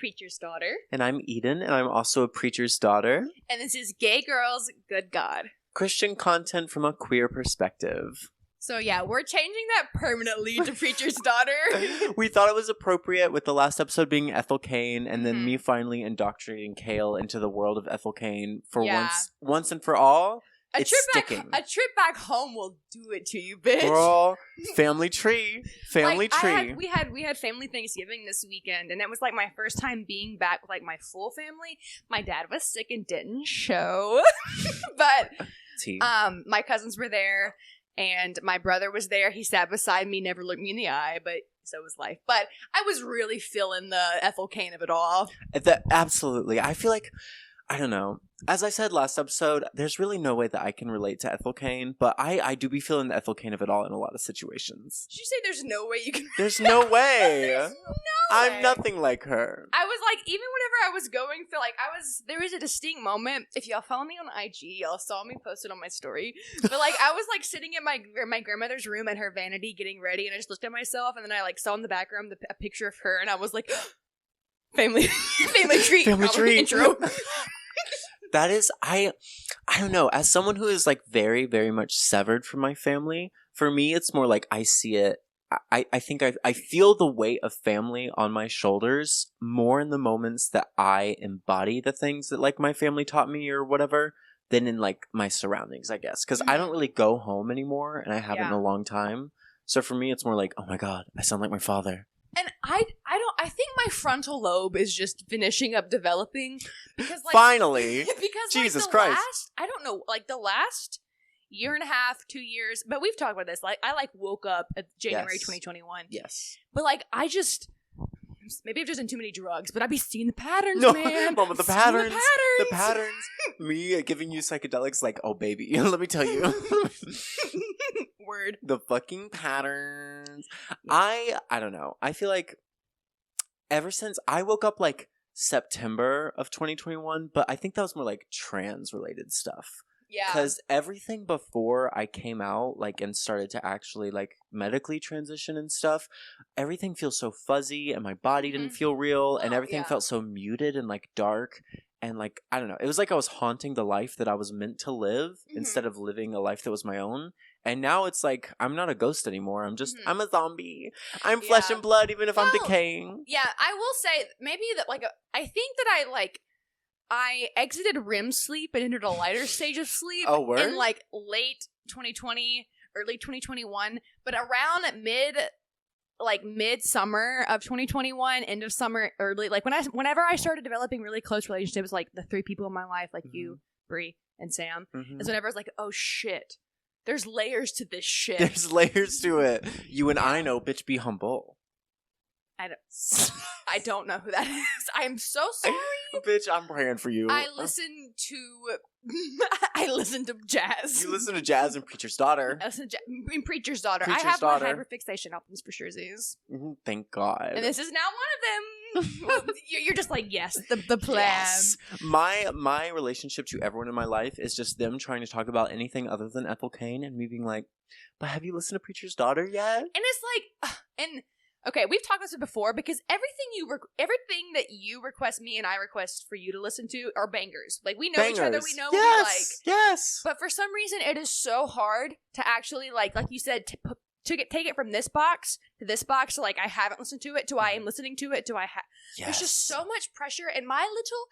preacher's daughter. And I'm Eden, and I'm also a preacher's daughter. And this is Gay Girls, Good God. Christian content from a queer perspective. So yeah, we're changing that permanently to preacher's daughter. We thought it was appropriate with the last episode being Ethel Cain, and then me finally indoctrinating Kayl into the world of Ethel Cain for once and for all. A trip back home will do it to you, bitch. Girl, family tree. We had family Thanksgiving this weekend, and it was like my first time being back with like my full family. My dad was sick and didn't show, but my cousins were there, and my brother was there. He sat beside me, never looked me in the eye, but so was life. But I was really feeling the Ethel Cain of it all. Absolutely, I feel like. I don't know. As I said last episode, there's really no way that I can relate to Ethel Cain, but I do be feeling the Ethel Cain of it all in a lot of situations. Did you say there's no way you can? There's no way. There's no way. I'm nothing like her. I was like, even whenever I was going through, like, there was a distinct moment. If y'all follow me on IG, y'all saw me posted on my story. But like, I was like sitting in my grandmother's room at her vanity getting ready, and I just looked at myself, and then I like saw in the background a picture of her, and I was like, family tree, family tree intro. That is, I don't know. As someone who is like very, very much severed from my family, for me, it's more like I see it. I think I feel the weight of family on my shoulders more in the moments that I embody the things that like my family taught me or whatever than in like my surroundings, I guess. Because I don't really go home anymore, and I haven't in a long time. So for me, it's more like, oh my God, I sound like my father. And I think my frontal lobe is just finishing up developing because like finally because Jesus like, Christ. I don't know, like the last year and a half, 2 years, but we've talked about this. Like I like woke up at January 2021. Yes. But like I just maybe I've just done too many drugs, but I be seeing the patterns, no, man. Mama, the patterns. The patterns. Me giving you psychedelics like, oh baby, let me tell you. Word. The fucking patterns. I don't know. I feel like ever since I woke up like September of 2021, but I think that was more like trans related stuff. Yeah. Because everything before I came out, like, and started to actually, like, medically transition and stuff, everything feels so fuzzy, and my body didn't feel real, and everything felt so muted and, like, dark, and, like, I don't know. It was like I was haunting the life that I was meant to live instead of living a life that was my own. And now it's like, I'm not a ghost anymore. I'm just, I'm a zombie. I'm flesh and blood, even if I'm decaying. Yeah, I will say, maybe that, like, I think that I exited REM sleep and entered a lighter stage of sleep in like late 2020, early 2021, but around mid-summer of 2021, end of summer, early, like whenever I started developing really close relationships, like the 3 people in my life, like you, Bree, and Sam, is whenever I was like, oh shit, there's layers to this shit. There's layers to it. You and I know, bitch, be humble. I don't know who that is. I am so sorry. Bitch, I'm praying for you. I listen to jazz. You listen to jazz and Preacher's Daughter. I listen to Preacher's Daughter. Preacher's I have Daughter. my hyperfixation albums for Scherzies. Thank God. And this is now one of them. You're just like, yes, the plan. Yes. My relationship to everyone in my life is just them trying to talk about anything other than Ethel Cain and me being like, but have you listened to Preacher's Daughter yet? And it's like, okay, we've talked about this before because everything that you request me and I request for you to listen to are bangers. Like, we know each other, we know what we like. Yes. But for some reason, it is so hard to actually, like you said, take it from this box to this box. So, like, I haven't listened to it, to I am listening to it, to I have. Yes. There's just so much pressure, and my little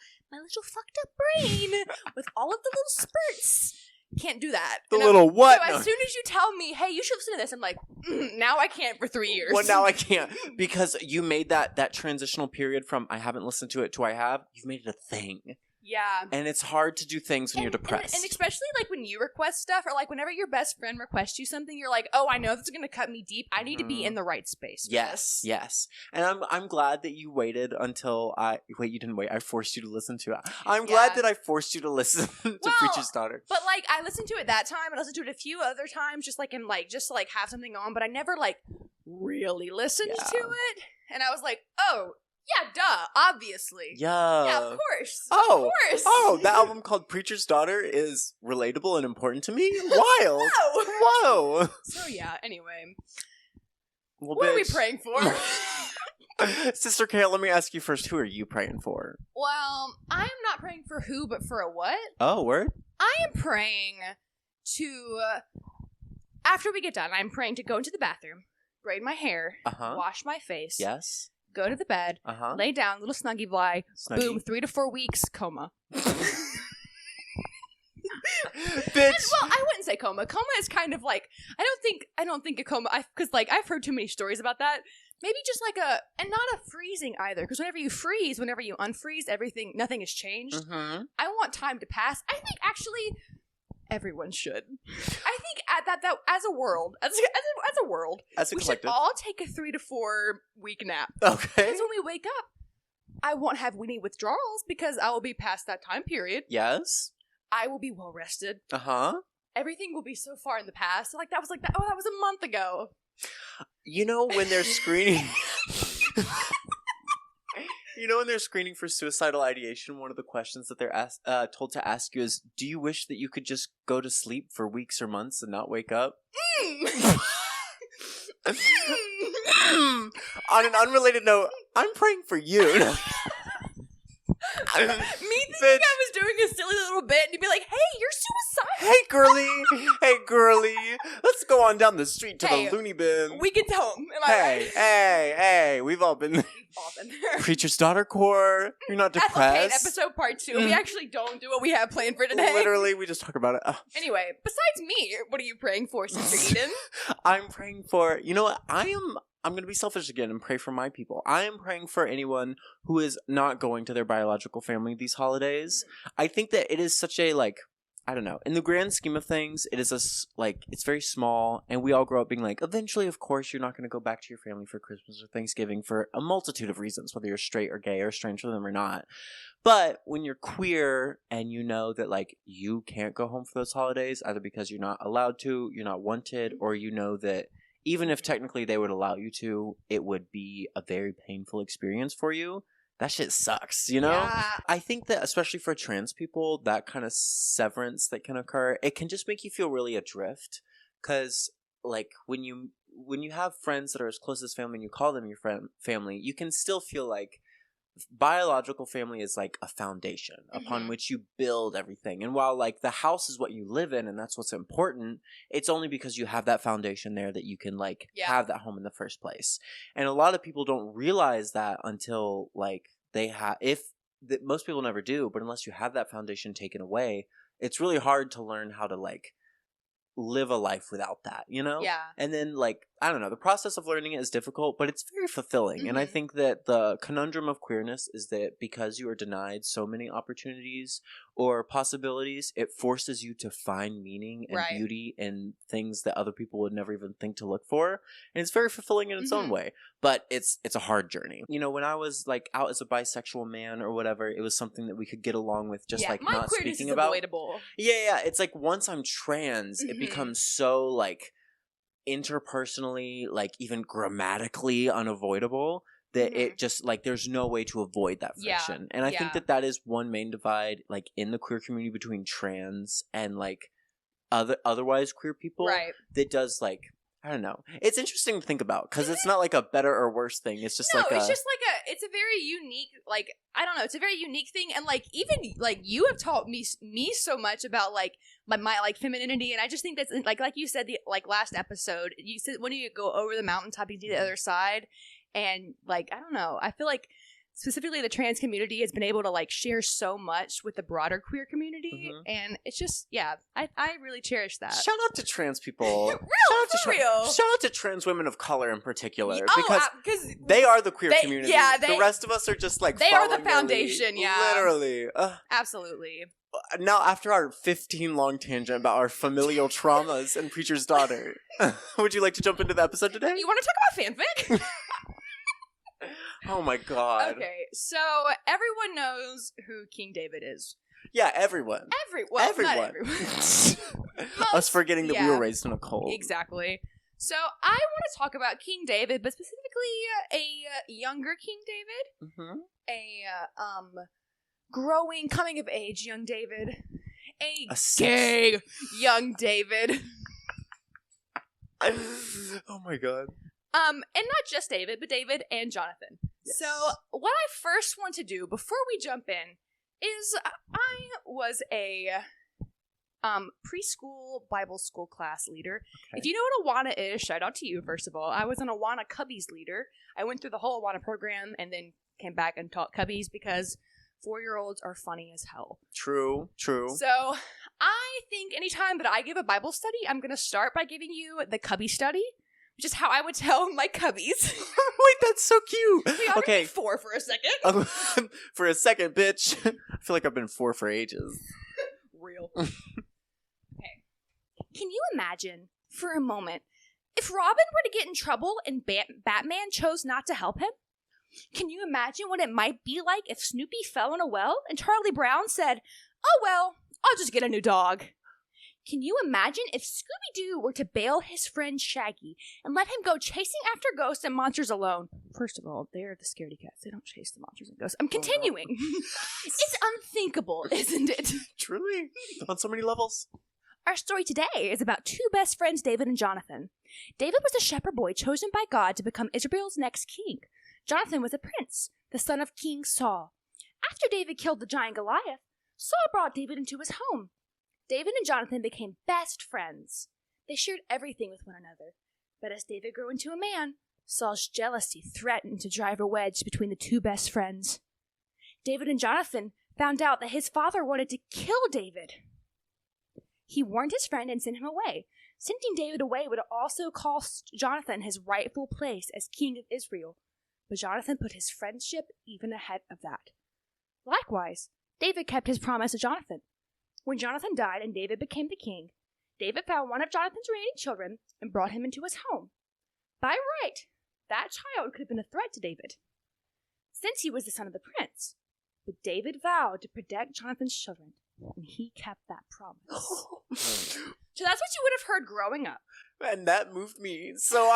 fucked up brain with all of the little spurts can't do that. The little what? So as soon as you tell me, hey, you should listen to this, I'm like, now I can't for 3 years. Well, now I can't. Because you made that transitional period from I haven't listened to it to I have. You've made it a thing. Yeah. And it's hard to do things when you're depressed. And especially like when you request stuff, or like whenever your best friend requests you something, you're like, oh, I know this is going to cut me deep. I need to be in the right space. Yes, yes. And I'm glad that you waited until you didn't wait. I forced you to listen to it. I'm glad that I forced you to listen to Preacher's Daughter. But like, I listened to it that time, and I listened to it a few other times, just to have something on, but I never like really listened to it. And I was like, oh, yeah, duh, obviously. Yeah, of course. Oh, of course. Oh, the album called Preacher's Daughter is relatable and important to me? Wild. Whoa. So yeah, anyway. Well, what are we praying for? Sister Kayl, let me ask you first, who are you praying for? Well, I am not praying for who, but for a what? Oh, word? I am praying to, after we get done, I'm praying to go into the bathroom, braid my hair, wash my face. Yes. Go to the bed, lay down, little snuggy fly, boom, 3 to 4 weeks, coma. Bitch. Well, I wouldn't say coma. Coma is kind of like, I don't think a coma, because like I've heard too many stories about that. Maybe just like and not a freezing either, because whenever you freeze, whenever you unfreeze, nothing has changed. I want time to pass. I think actually everyone should. I think that as a world, as a world, we should all take a 3 to 4 week nap. Okay. Because when we wake up, I won't have any withdrawals because I will be past that time period. Yes. I will be well rested. Everything will be so far in the past. Like that was that was a month ago. You know when they're screening when they're screening for suicidal ideation, one of the questions that they're told to ask you is, do you wish that you could just go to sleep for weeks or months and not wake up? On an unrelated note, I'm praying for you. Me thinking I was doing a silly little bit, and you'd be like, "Hey, you're suicidal." Hey, girly, let's go on down the street to the loony bin. We get home. Am I right? Hey, we've all been there. Preacher's Daughter Core. You're not depressed. That's okay. Episode part 2. We actually don't do what we have planned for today. Literally, we just talk about it. Anyway, besides me, what are you praying for, Sister Eden? I'm praying for. You know what? I'm going to be selfish again and pray for my people. I am praying for anyone who is not going to their biological family these holidays. I think that it is such a, I don't know. In the grand scheme of things, it is it's very small, and we all grow up being like, eventually, of course, you're not going to go back to your family for Christmas or Thanksgiving for a multitude of reasons, whether you're straight or gay or strange to them or not. But when you're queer and you know that, you can't go home for those holidays, either because you're not allowed to, you're not wanted, or you know that even if technically they would allow you to, it would be a very painful experience for you. That shit sucks, you know? Yeah. I think that especially for trans people, that kind of severance that can occur, it can just make you feel really adrift. Because, when you have friends that are as close as family and you call them your family, you can still feel like biological family is like a foundation upon which you build everything. And while the house is what you live in and that's what's important, it's only because you have that foundation there that you can have that home in the first place. And a lot of people don't realize that until they have, most people never do, but unless you have that foundation taken away, it's really hard to learn how to live a life without that, you know? Yeah. And then I don't know, the process of learning it is difficult, but it's very fulfilling. And I think that the conundrum of queerness is that because you are denied so many opportunities or possibilities, it forces you to find meaning and beauty in things that other people would never even think to look for. And it's very fulfilling in its own way, but it's a hard journey. You know, when I was out as a bisexual man or whatever, it was something that we could get along with, just not speaking about. Avoidable. Yeah. It's once I'm trans, it becomes so interpersonally, even grammatically unavoidable that it just there's no way to avoid that friction. And I think that is one main divide in the queer community between trans and otherwise queer people, that does I don't know. It's interesting to think about because it's not a better or worse thing. It's just it's a very unique, I don't know. It's a very unique thing. And even you have taught me so much about my femininity. And I just think that's like you said, the last episode, you said, when you go over the mountaintop, you see the other side. And I don't know. I feel specifically the trans community has been able to share so much with the broader queer community, and it's just I really cherish that. Shout out to trans people. real. Shout out to trans women of color in particular, because they are the queer community. Yeah, the rest of us are just they are the foundation. Literally, absolutely. Now, after our 15 long tangent about our familial traumas and Preacher's Daughter, would you like to jump into the episode today? You want to talk about fanfic? Oh my god. Okay, so everyone knows who King David is. Yeah, everyone. Everyone. Not everyone. Us forgetting that we were raised in a cult. Exactly. So I want to talk about King David, but specifically a younger King David. A growing, coming of age young David. A gay young David. Oh my god. And not just David, but David and Jonathan. Yes. So, what I first want to do before we jump in is I was a preschool Bible school class leader. Okay. If you know what Awana is, shout out to you, first of all. I was an Awana Cubbies leader. I went through the whole Awana program and then came back and taught Cubbies because 4-year-olds are funny as hell. True. So, I think anytime that I give a Bible study, I'm going to start by giving you the Cubby study, which is how I would tell my Cubbies. Wait, that's so cute. Okay. 4 for a second. For a second, bitch. I feel like I've been 4 for ages. Real. Okay. Can you imagine, for a moment, if Robin were to get in trouble and Batman chose not to help him? Can you imagine what it might be like if Snoopy fell in a well and Charlie Brown said, "Oh well, I'll just get a new dog"? Can you imagine if Scooby-Doo were to bail his friend Shaggy and let him go chasing after ghosts and monsters alone? First of all, they're the scaredy cats. They don't chase the monsters and ghosts. I'm continuing. It's unthinkable, isn't it? Truly. On so many levels. Our story today is about 2 best friends, David and Jonathan. David was a shepherd boy chosen by God to become Israel's next king. Jonathan was a prince, the son of King Saul. After David killed the giant Goliath, Saul brought David into his home. David and Jonathan became best friends. They shared everything with one another. But as David grew into a man, Saul's jealousy threatened to drive a wedge between the 2 best friends. David and Jonathan found out that his father wanted to kill David. He warned his friend and sent him away. Sending David away would also cost Jonathan his rightful place as king of Israel. But Jonathan put his friendship even ahead of that. Likewise, David kept his promise to Jonathan. When Jonathan died and David became the king, David found one of Jonathan's remaining children and brought him into his home. By right, that child could have been a threat to David, since he was the son of the prince. But David vowed to protect Jonathan's children, and he kept that promise. So that's what you would have heard growing up. And that moved me. So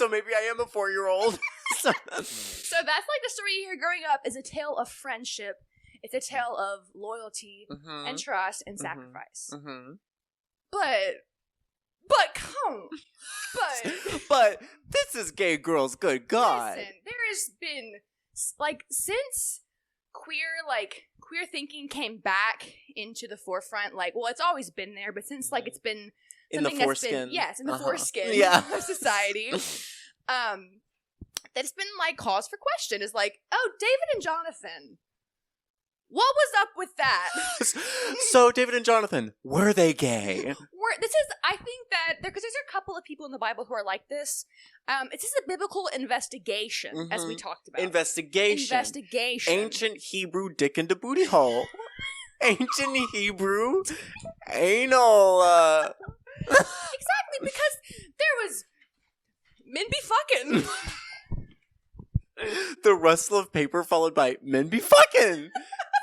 maybe I am a 4-year-old. So that's like the story you hear growing up is a tale of friendship. It's a tale of loyalty and trust and sacrifice. But this is Gay Girls, good God. Listen, there has been, since queer thinking came back into the forefront, it's always been there, but since, it's been in the foreskin. In the foreskin of society, that's been, cause for question is oh, David and Jonathan. What was up with that? So, David and Jonathan, were they gay? I think that, because there's a couple of people in the Bible who are like this. It's just a biblical investigation, as we talked about. Investigation. Ancient Hebrew dick into booty hole. Ancient Hebrew anal. Exactly, because there was men be fucking. The rustle of paper followed by men be fucking.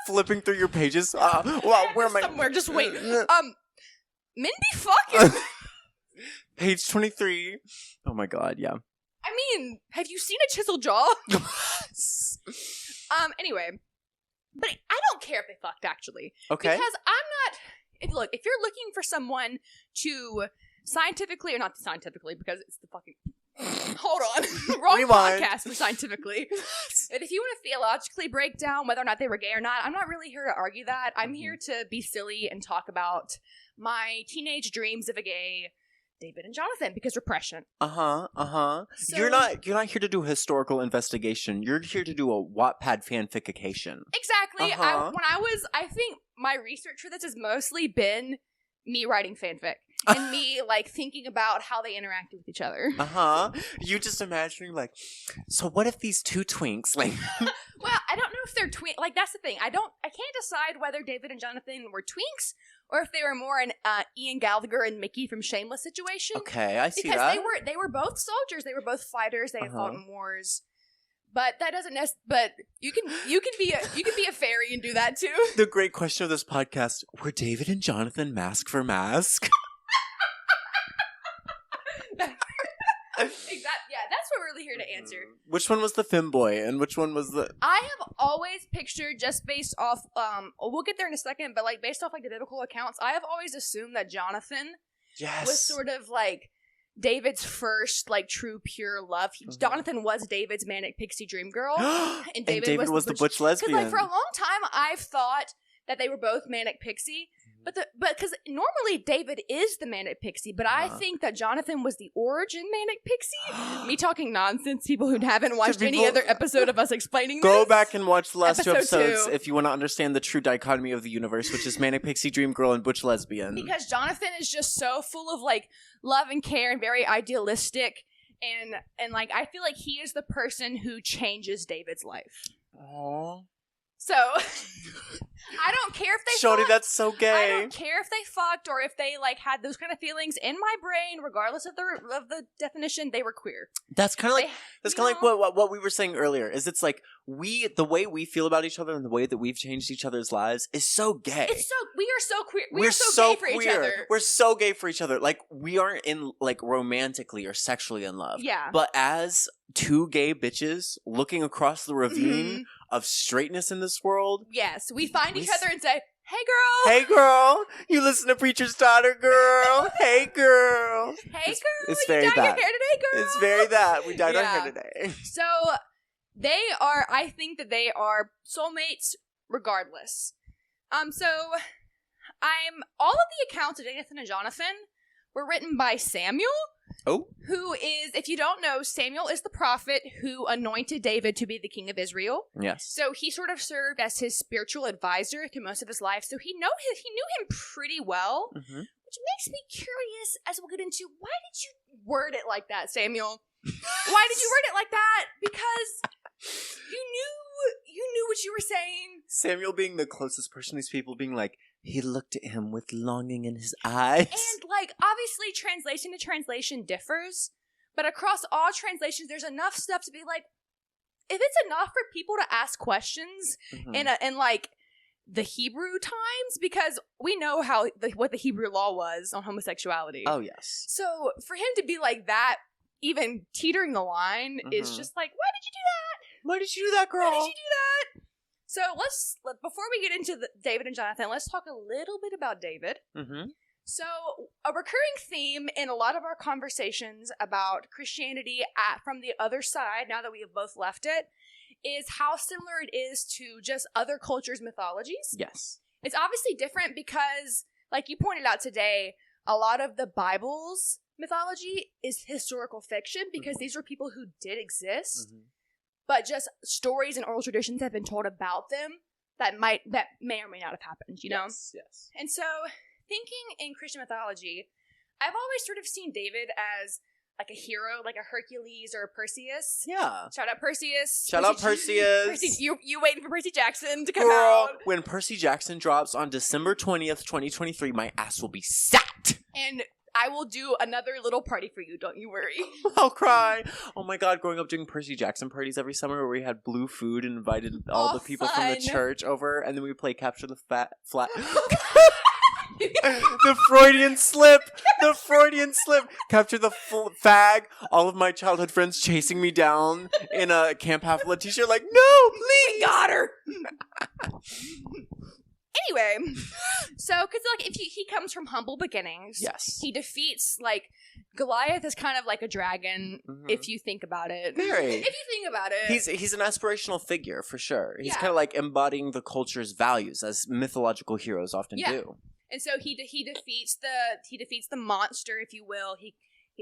Flipping through your pages. Where am I? Somewhere, just wait. Men be fucking. Page 23. Oh my God, yeah. I mean, have you seen a chiseled jaw? Anyway. But I don't care if they fucked, actually. Okay. Because I'm not... If you're looking for someone to scientifically, or not scientifically, because it's the fucking... Hold on. Wrong Rewind. Podcast for scientifically. But if you want to theologically break down whether or not they were gay or not, I'm not really here to argue that. I'm here to be silly and talk about my teenage dreams of a gay David and Jonathan, because repression. So, you're not here to do a historical investigation. You're here to do a Wattpad fanficication. Exactly. I think my research for this has mostly been me writing fanfic. And me, thinking about how they interacted with each other. You just imagining, so what if these 2 twinks, Well, I don't know if they're twinks. That's the thing. I can't decide whether David and Jonathan were twinks, or if they were more an Ian Gallagher and Mickey from Shameless situation. Okay, I see that. Because they were both soldiers. They were both fighters. They had fought in wars. But that doesn't but you can be a fairy and do that too. The great question of this podcast, were David and Jonathan mask for mask? That's what we're really here to answer. Which one was the femboy and which one was the... I have always pictured, just based off, we'll get there in a second, but based off the biblical accounts, I have always assumed that Jonathan was sort of David's first, like, true, pure love. Jonathan was David's manic pixie dream girl. And David was the butch lesbian. Because, like, for a long time, I've thought that they were both manic pixie. But because normally David is the manic pixie, but I think that Jonathan was the origin manic pixie. Me talking nonsense, people who haven't watched any other episode of us explaining this. Go back and watch the last 2 episodes if you want to understand the true dichotomy of the universe, which is manic pixie dream girl and butch lesbian. Because Jonathan is just so full of, like, love and care and very idealistic, and like, I feel like he is the person who changes David's life. Aww. So, I don't care if they Shorty, fucked. That's so gay. I don't care if they fucked or if they, like, had those kind of feelings in my brain, regardless of the definition, they were queer. That's kind of like what we were saying earlier, is it's like, the way we feel about each other and the way that we've changed each other's lives is so gay. We are so queer. We're so gay for each other. We're so gay for each other. Like, we aren't in, like, romantically or sexually in love. Yeah. But as 2 gay bitches looking across the ravine of straightness in this world. Yes, we find each other and say, hey girl! Hey girl! You listen to Preacher's Daughter, girl! Hey girl! Hey girl! It's very you dyed your hair today, girl! It's very that. We dyed our hair today. So, I think that they are soulmates regardless. So, all of the accounts of Nathan and Jonathan were written by Samuel. Oh. Who is, if you don't know, Samuel is the prophet who anointed David to be the king of Israel. Yes. So he sort of served as his spiritual advisor through most of his life. So he knew him pretty well, which makes me curious, as we'll get into, why did you word it like that, Samuel? Why did you word it like that? Because you knew what you were saying. Samuel being the closest person to these people, being like, he looked at him with longing in his eyes. And, like, obviously translation to translation differs, but across all translations, there's enough stuff to be like, if it's enough for people to ask questions in like, the Hebrew times, because we know what the Hebrew law was on homosexuality. Oh, yes. So, for him to be like that, even teetering the line, is just like, why did you do that? Why did you do that, girl? Why did you do that? So before we get into David and Jonathan, let's talk a little bit about David. So a recurring theme in a lot of our conversations about Christianity from the other side, now that we have both left it, is how similar it is to just other cultures' mythologies. Yes. It's obviously different because, like you pointed out today, a lot of the Bible's mythology is historical fiction because these were people who did exist. But just stories and oral traditions have been told about them that may or may not have happened, you know? Yes. And so, thinking in Christian mythology, I've always sort of seen David as like a hero, like a Hercules or a Perseus. Yeah. Shout out Perseus. Shout out Perseus. You waiting for Percy Jackson to come Girl, out. when Percy Jackson drops on December 20th, 2023, my ass will be sacked. And I will do another little party for you, don't you worry. I'll cry. Oh my god, growing up doing Percy Jackson parties every summer where we had blue food and invited all the people from the church over, and then we would play Capture the Flat. The Freudian slip. The Freudian slip. Capture the fag. All of my childhood friends chasing me down in a Camp Half-Blood t-shirt like, no, please. We got her. Anyway, so, because, like, if he comes from humble beginnings. Yes. He defeats, like, Goliath is kind of like a dragon, if you think about it. Very. If you think about it. He's an aspirational figure, for sure. He's kind of, like, embodying the culture's values, as mythological heroes often do. And so he defeats the monster, if you will. He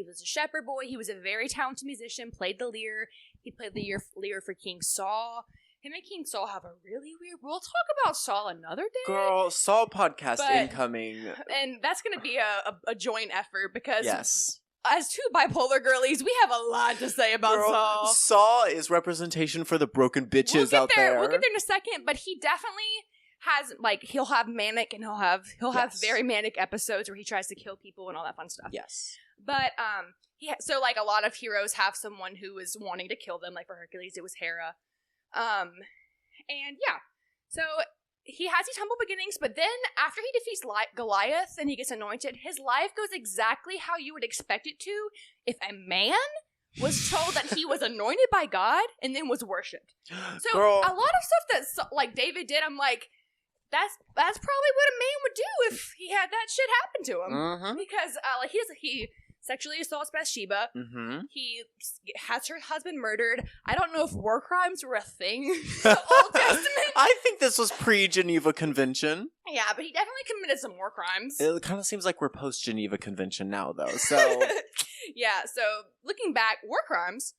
was a shepherd boy. He was a very talented musician, played the lyre. He played the lyre for King Saul. Him and King Saul have a really weird... We'll talk about Saul another day. Girl, Saul podcast incoming. And that's going to be a joint effort because... Yes. As two bipolar girlies, we have a lot to say about Saul. Saul is representation for the broken bitches out there. We'll get there in a second, but he definitely has, like, he'll have manic and he'll have very manic episodes where he tries to kill people and all that fun stuff. Yes. But, so, like, a lot of heroes have someone who is wanting to kill them. Like, for Hercules, it was Hera. And yeah, so he has these humble beginnings, but then after he defeats Goliath and he gets anointed, his life goes exactly how you would expect it to if a man was told that he was anointed by God and then was worshipped. So Girl. A lot of stuff that, like, David did, I'm like, that's probably what a man would do if he had that shit happen to him. Because, sexually assaults Bathsheba. Mm-hmm. He has her husband murdered. I don't know if war crimes were a thing in the Old Testament. I think this was pre-Geneva Convention. Yeah, but he definitely committed some war crimes. It kind of seems like we're post-Geneva Convention now, though, so... Yeah, so looking back, war crimes.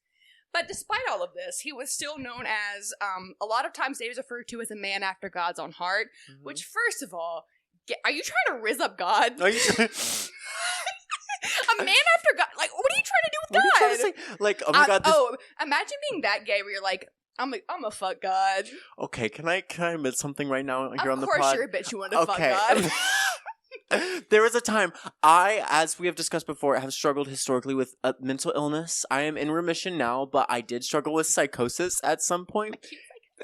But despite all of this, he was still known as, a lot of times David's referred to as a man after God's own heart, mm-hmm. which, first of all, are you trying to rizz up God? Are you trying... A man after God? Like, what are you trying to do with God? What are you trying to say? Like, oh my God. Oh, imagine being that gay where you're like, I'm a fuck God. Okay, can I admit something right now here on the pod? Of course you're a bitch, you want to fuck God. There was a time as we have discussed before, have struggled historically with mental illness. I am in remission now, but I did struggle with psychosis at some point.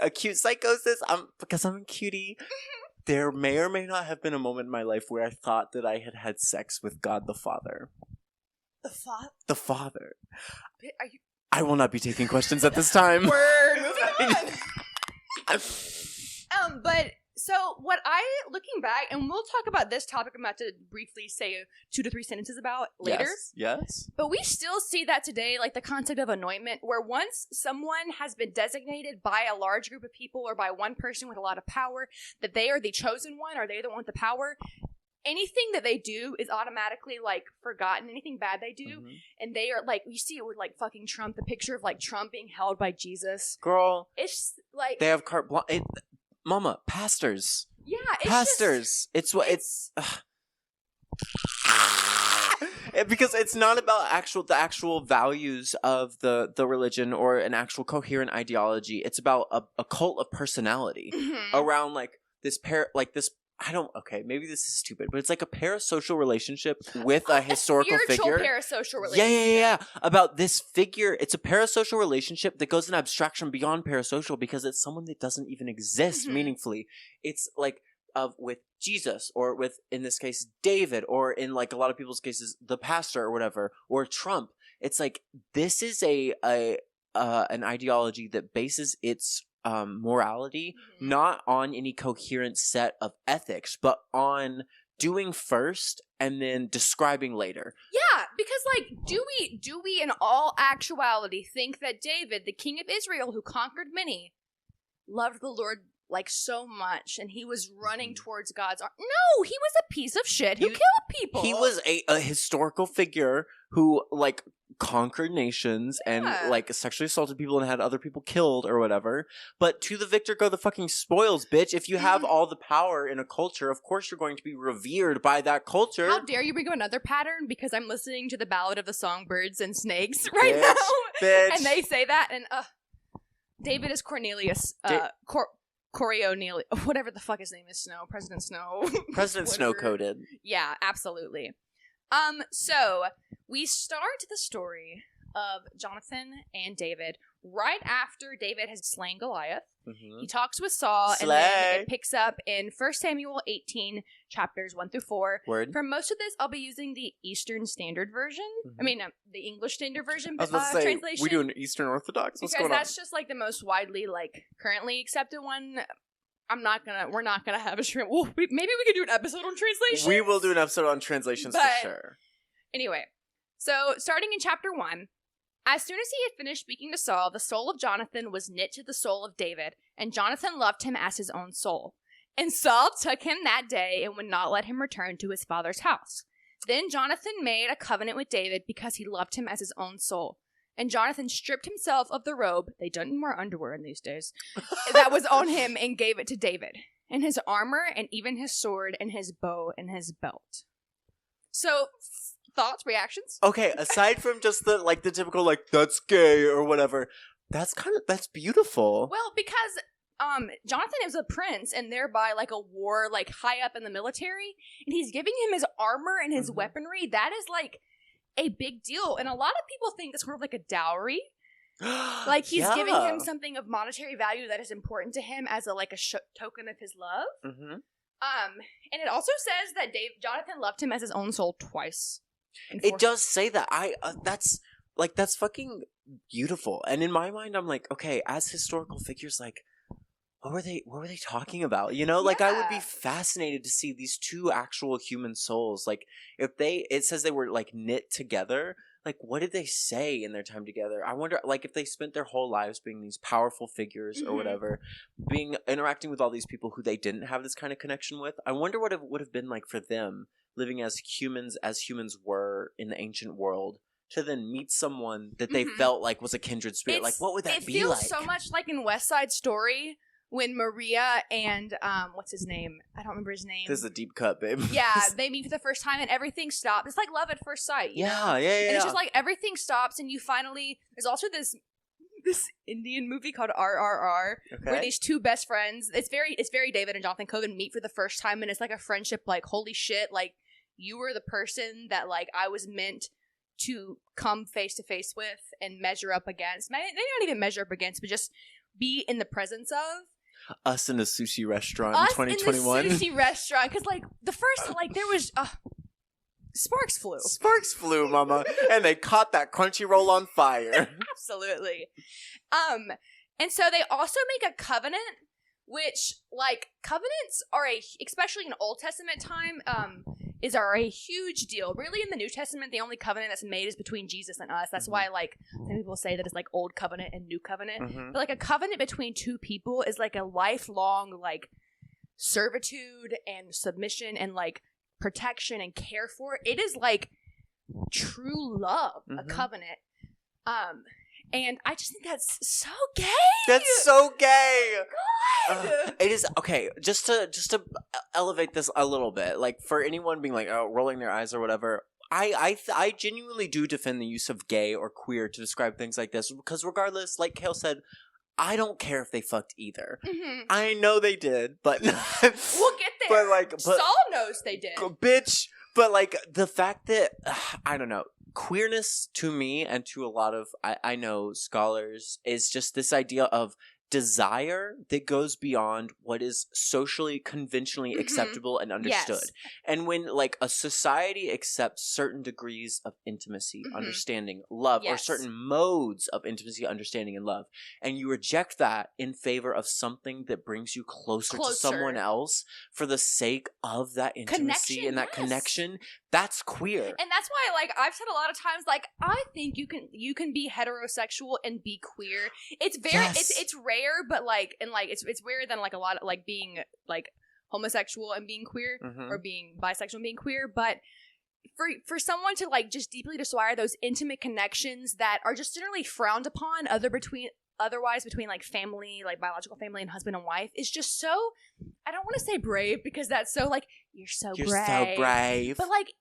Acute psychosis. Because I'm a cutie. There may or may not have been a moment in my life where I thought that I had sex with God the Father. The Father? The Father. Are you... I will not be taking questions at this time. Word. Moving on. But... So looking back, and we'll talk about this topic I'm about to briefly say 2 to 3 sentences about later. Yes. But we still see that today, like the concept of anointment, where once someone has been designated by a large group of people or by one person with a lot of power, that they are the chosen one or they're the one with the power, anything that they do is automatically, like, forgotten. Anything bad they do. Mm-hmm. And they are, like, you see it with, like, fucking Trump, the picture of, like, Trump being held by Jesus. Girl. It's, like... They have carte blanche... Mama, pastors. Yeah, it's pastors. It's because it's not about the actual values of the religion or an actual coherent ideology. It's about a cult of personality around like this maybe this is stupid, but it's like a parasocial relationship with a historical figure. Parasocial relationship. Yeah. About this figure, it's a parasocial relationship that goes in abstraction beyond parasocial because it's someone that doesn't even exist meaningfully. It's like with Jesus, or with, in this case, David, or in like a lot of people's cases, the pastor or whatever, or Trump. It's like this is an ideology that bases its morality not on any coherent set of ethics, but on doing first and then describing later. Yeah, because like, do we in all actuality think that David, the king of Israel who conquered many, loved the Lord like so much and he was running towards God's arm? No, he was a piece of shit who killed people. He was a historical figure who like conquered nations and like sexually assaulted people and had other people killed or whatever. But to the victor go the fucking spoils, bitch. If you have all the power in a culture, of course you're going to be revered by that culture. How dare you bring up another pattern because I'm listening to the Ballad of the Songbirds and Snakes right now. Bitch. And they say that and David is Cornelius Corionelia, whatever the fuck his name is, President Snow. President Snow coded. Yeah, absolutely. So we start the story of Jonathan and David right after David has slain Goliath. Mm-hmm. He talks with Saul, and then it picks up in 1 Samuel 18, chapters 1 through 4. Word. For most of this, I'll be using the Eastern Standard Version. Mm-hmm. I mean, the English Standard Version translation. We do an Eastern Orthodox? What's going on? Because that's just like the most widely, like, currently accepted one. We're not gonna have a maybe we could do an episode on translations. We will do an episode on translations for sure. Anyway, so starting in chapter 1, as soon as he had finished speaking to Saul, the soul of Jonathan was knit to the soul of David, and Jonathan loved him as his own soul. And Saul took him that day and would not let him return to his father's house. Then Jonathan made a covenant with David because he loved him as his own soul. And Jonathan stripped himself of the robe, they didn't wear underwear in these days, that was on him and gave it to David, and his armor, and even his sword, and his bow, and his belt. So, thoughts, reactions? Okay, aside from just the typical, like, that's gay or whatever, that's beautiful. Well, because Jonathan is a prince and thereby like a war, like high up in the military, and he's giving him his armor and his weaponry. That is like a big deal, and a lot of people think it's sort of like a dowry. Like he's giving him something of monetary value that is important to him as a token of his love. Mm-hmm. And it also says that Jonathan loved him as his own soul twice. It does say that. That's fucking beautiful. And in my mind, I'm like, okay, as historical figures, like, what were they talking about? You know, like I would be fascinated to see these two actual human souls. Like if it says they were like knit together, like what did they say in their time together? I wonder, like if they spent their whole lives being these powerful figures or whatever, interacting with all these people who they didn't have this kind of connection with. I wonder what it would have been like for them living as humans were in the ancient world, to then meet someone that they felt like was a kindred spirit. Like, what would that be like? It feels so much like in West Side Story when Maria and, what's his name? I don't remember his name. This is a deep cut, babe. Yeah, they meet for the first time and everything stops. It's like love at first sight. You know? Yeah. And it's just like everything stops and you finally... There's also this Indian movie called RRR where these two best friends... It's very David and Jonathan Coven meet for the first time, and it's like a friendship like, holy shit, like, you were the person that, like, I was meant to come face to face with and measure up against. Maybe not even measure up against, but just be in the presence of. Us in a sushi restaurant in 2021. In the sushi restaurant. Because, like, the first, like, there was... Sparks flew. Sparks flew, mama. And they caught that crunchy roll on fire. Absolutely. And so they also make a covenant, which, like, covenants are especially in Old Testament time, are a huge deal. Really, in the New Testament, the only covenant that's made is between Jesus and us. That's why, like, some people say that it's like Old Covenant and New Covenant. But, like, a covenant between two people is like a lifelong, like, servitude and submission and, like, protection and care for. It is like true love, a covenant. And I just think that's so gay. That's so gay. God. It is okay. Just to elevate this a little bit, like for anyone being like, oh, rolling their eyes or whatever. I genuinely do defend the use of gay or queer to describe things like this, because regardless, like Kayl said, I don't care if they fucked either. I know they did, but we'll get there. But Saul knows they did, bitch. But like the fact that I don't know, queerness to me and to a lot of I know scholars is just this idea of desire that goes beyond what is socially conventionally acceptable and understood. And when like a society accepts certain degrees of intimacy, understanding, love, or certain modes of intimacy, understanding, and love, and you reject that in favor of something that brings you closer. To someone else for the sake of that intimacy and that connection, that's queer. And that's why, like, I've said a lot of times, like, I think you can be heterosexual and be queer. It's very it's rare, but like, and like it's rarer than like a lot of like being like homosexual and being queer or being bisexual and being queer. But for someone to like just deeply desire those intimate connections that are just generally frowned upon otherwise between like family, like biological family and husband and wife, is just so, I don't want to say brave, because that's so like, you're so brave. But like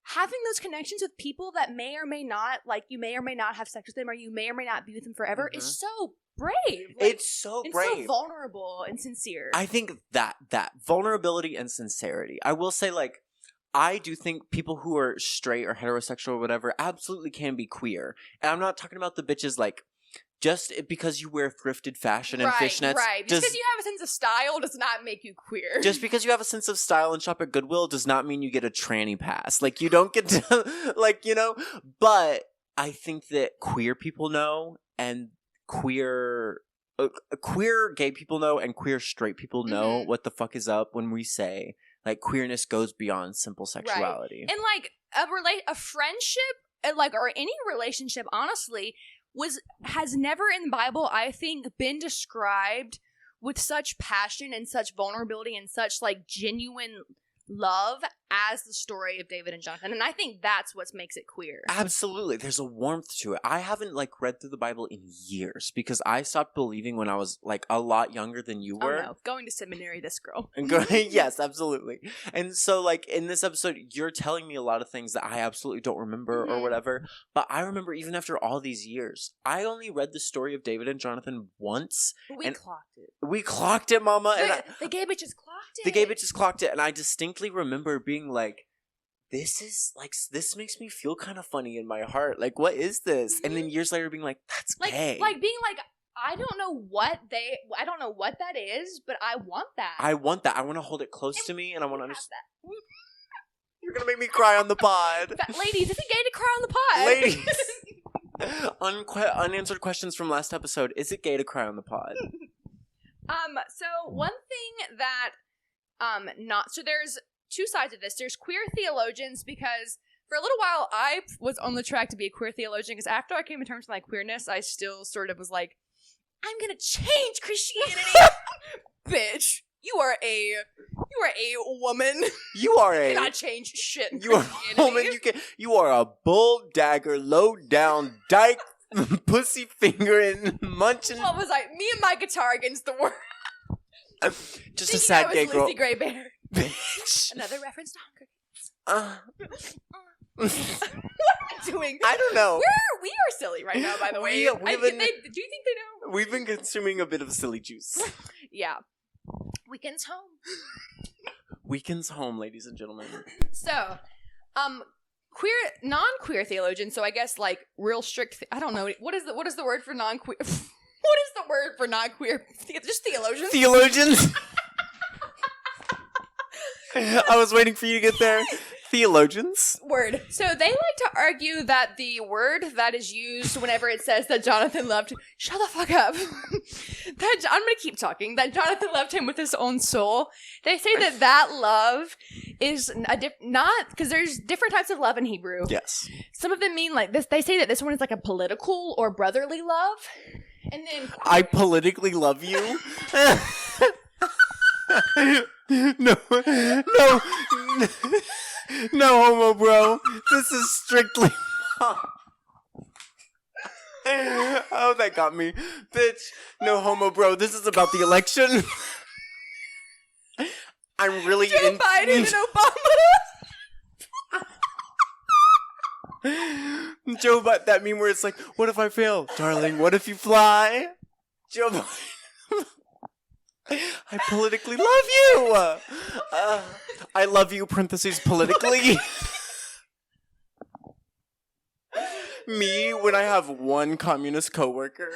having those connections with people that may or may not, like, you may or may not have sex with them, or you may or may not be with them forever, is so brave. Like, it's so brave. It's so vulnerable and sincere. I think that vulnerability and sincerity, I will say, like, I do think people who are straight or heterosexual or whatever absolutely can be queer. And I'm not talking about the bitches, like, just because you wear thrifted fashion and fishnets. Right. Just because you have a sense of style does not make you queer. Just because you have a sense of style and shop at Goodwill does not mean you get a tranny pass. Like, you don't get to, like, you know. But I think that queer people know, and queer gay people know, and queer straight people know what the fuck is up when we say, like, queerness goes beyond simple sexuality. Right. And, like, a friendship, like, or any relationship, honestly, has never in the Bible, I think, been described with such passion and such vulnerability and such like genuine love as the story of David and Jonathan. And I think that's what makes it queer. Absolutely. There's a warmth to it. I haven't like read through the Bible in years because I stopped believing when I was like a lot younger than you were. Oh no, going to seminary, this girl. Yes, absolutely. And so like in this episode, you're telling me a lot of things that I absolutely don't remember or whatever. But I remember even after all these years, I only read the story of David and Jonathan once. But we clocked it. We clocked it, mama. The gay bitches clocked it. The gay bitches clocked it. And I distinctly remember being like, this makes me feel kind of funny in my heart. Like, what is this? And then years later being like, that's gay. Like being like, I don't know what that is, but I want that. I want to hold it close to me, and I want to understand. You're going to make me cry on the pod. Ladies, is it gay to cry on the pod? Ladies. Unanswered questions from last episode. Is it gay to cry on the pod? So one thing that, so there's two sides of this. There's queer theologians, because for a little while I was on the track to be a queer theologian, because after I came to terms with my queerness, I still sort of was like, I'm gonna change Christianity. Bitch, you are a woman. You are you cannot change shit. You are a woman. You are a bull dagger, low down dyke, pussy fingering, munching. What was I? Me and my guitar against the world. Just a sad gay girl. Lucy Gray Bear. Bitch. Another reference to Hunger Games. What are we doing? I don't know. We are silly right now, by the way. Do you think they know? We've been consuming a bit of silly juice. Yeah. Weekends home. Weekends home, ladies and gentlemen. So, non-queer theologians, so I guess like real strict, I don't know, what is the word for non-queer? What is the word for non-queer? Just theologians? Theologians? I was waiting for you to get there. Theologians. Word. So they like to argue that the word that is used whenever it says that Jonathan loved... Shut the fuck up. I'm going to keep talking. That Jonathan loved him with his own soul. They say that love is not... Because there's different types of love in Hebrew. Yes. Some of them mean like this. They say that this one is like a political or brotherly love. And then... I politically love you? No. No homo, bro. This is strictly... Oh, that got me. Bitch, no homo, bro. This is about the election. I'm really Joe Biden and Obama. Joe Biden, that meme where it's like, what if I fail? Darling, what if you fly? Joe Biden. I politically love you. I love you, parentheses, politically. Me, when I have one communist coworker.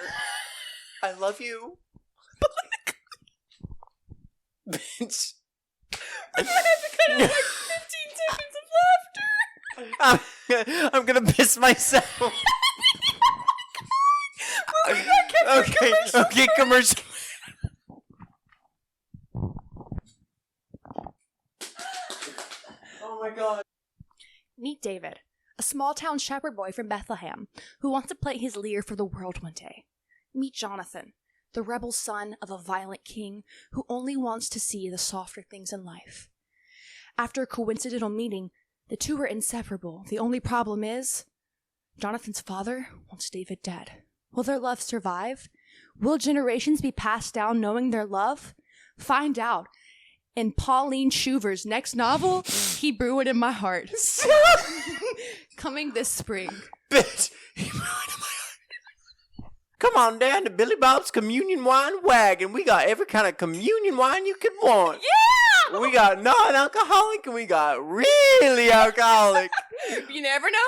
I love you. Bitch. I'm gonna have to cut out like 15 seconds of laughter. I'm gonna piss myself. Okay, commercial. Oh my god. Meet David, a small-town shepherd boy from Bethlehem who wants to play his lyre for the world one day. Meet Jonathan, the rebel son of a violent king who only wants to see the softer things in life. After a coincidental meeting, the two are inseparable. The only problem is, Jonathan's father wants David dead. Will their love survive? Will generations be passed down knowing their love? Find out. In Pauline Shuver's next novel, He Brew It in My Heart. Coming this spring. Bitch, He Brew It in My Heart. Come on down to Billy Bob's Communion Wine Wagon. We got every kind of communion wine you could want. Yeah! We got non-alcoholic and we got really alcoholic. You never know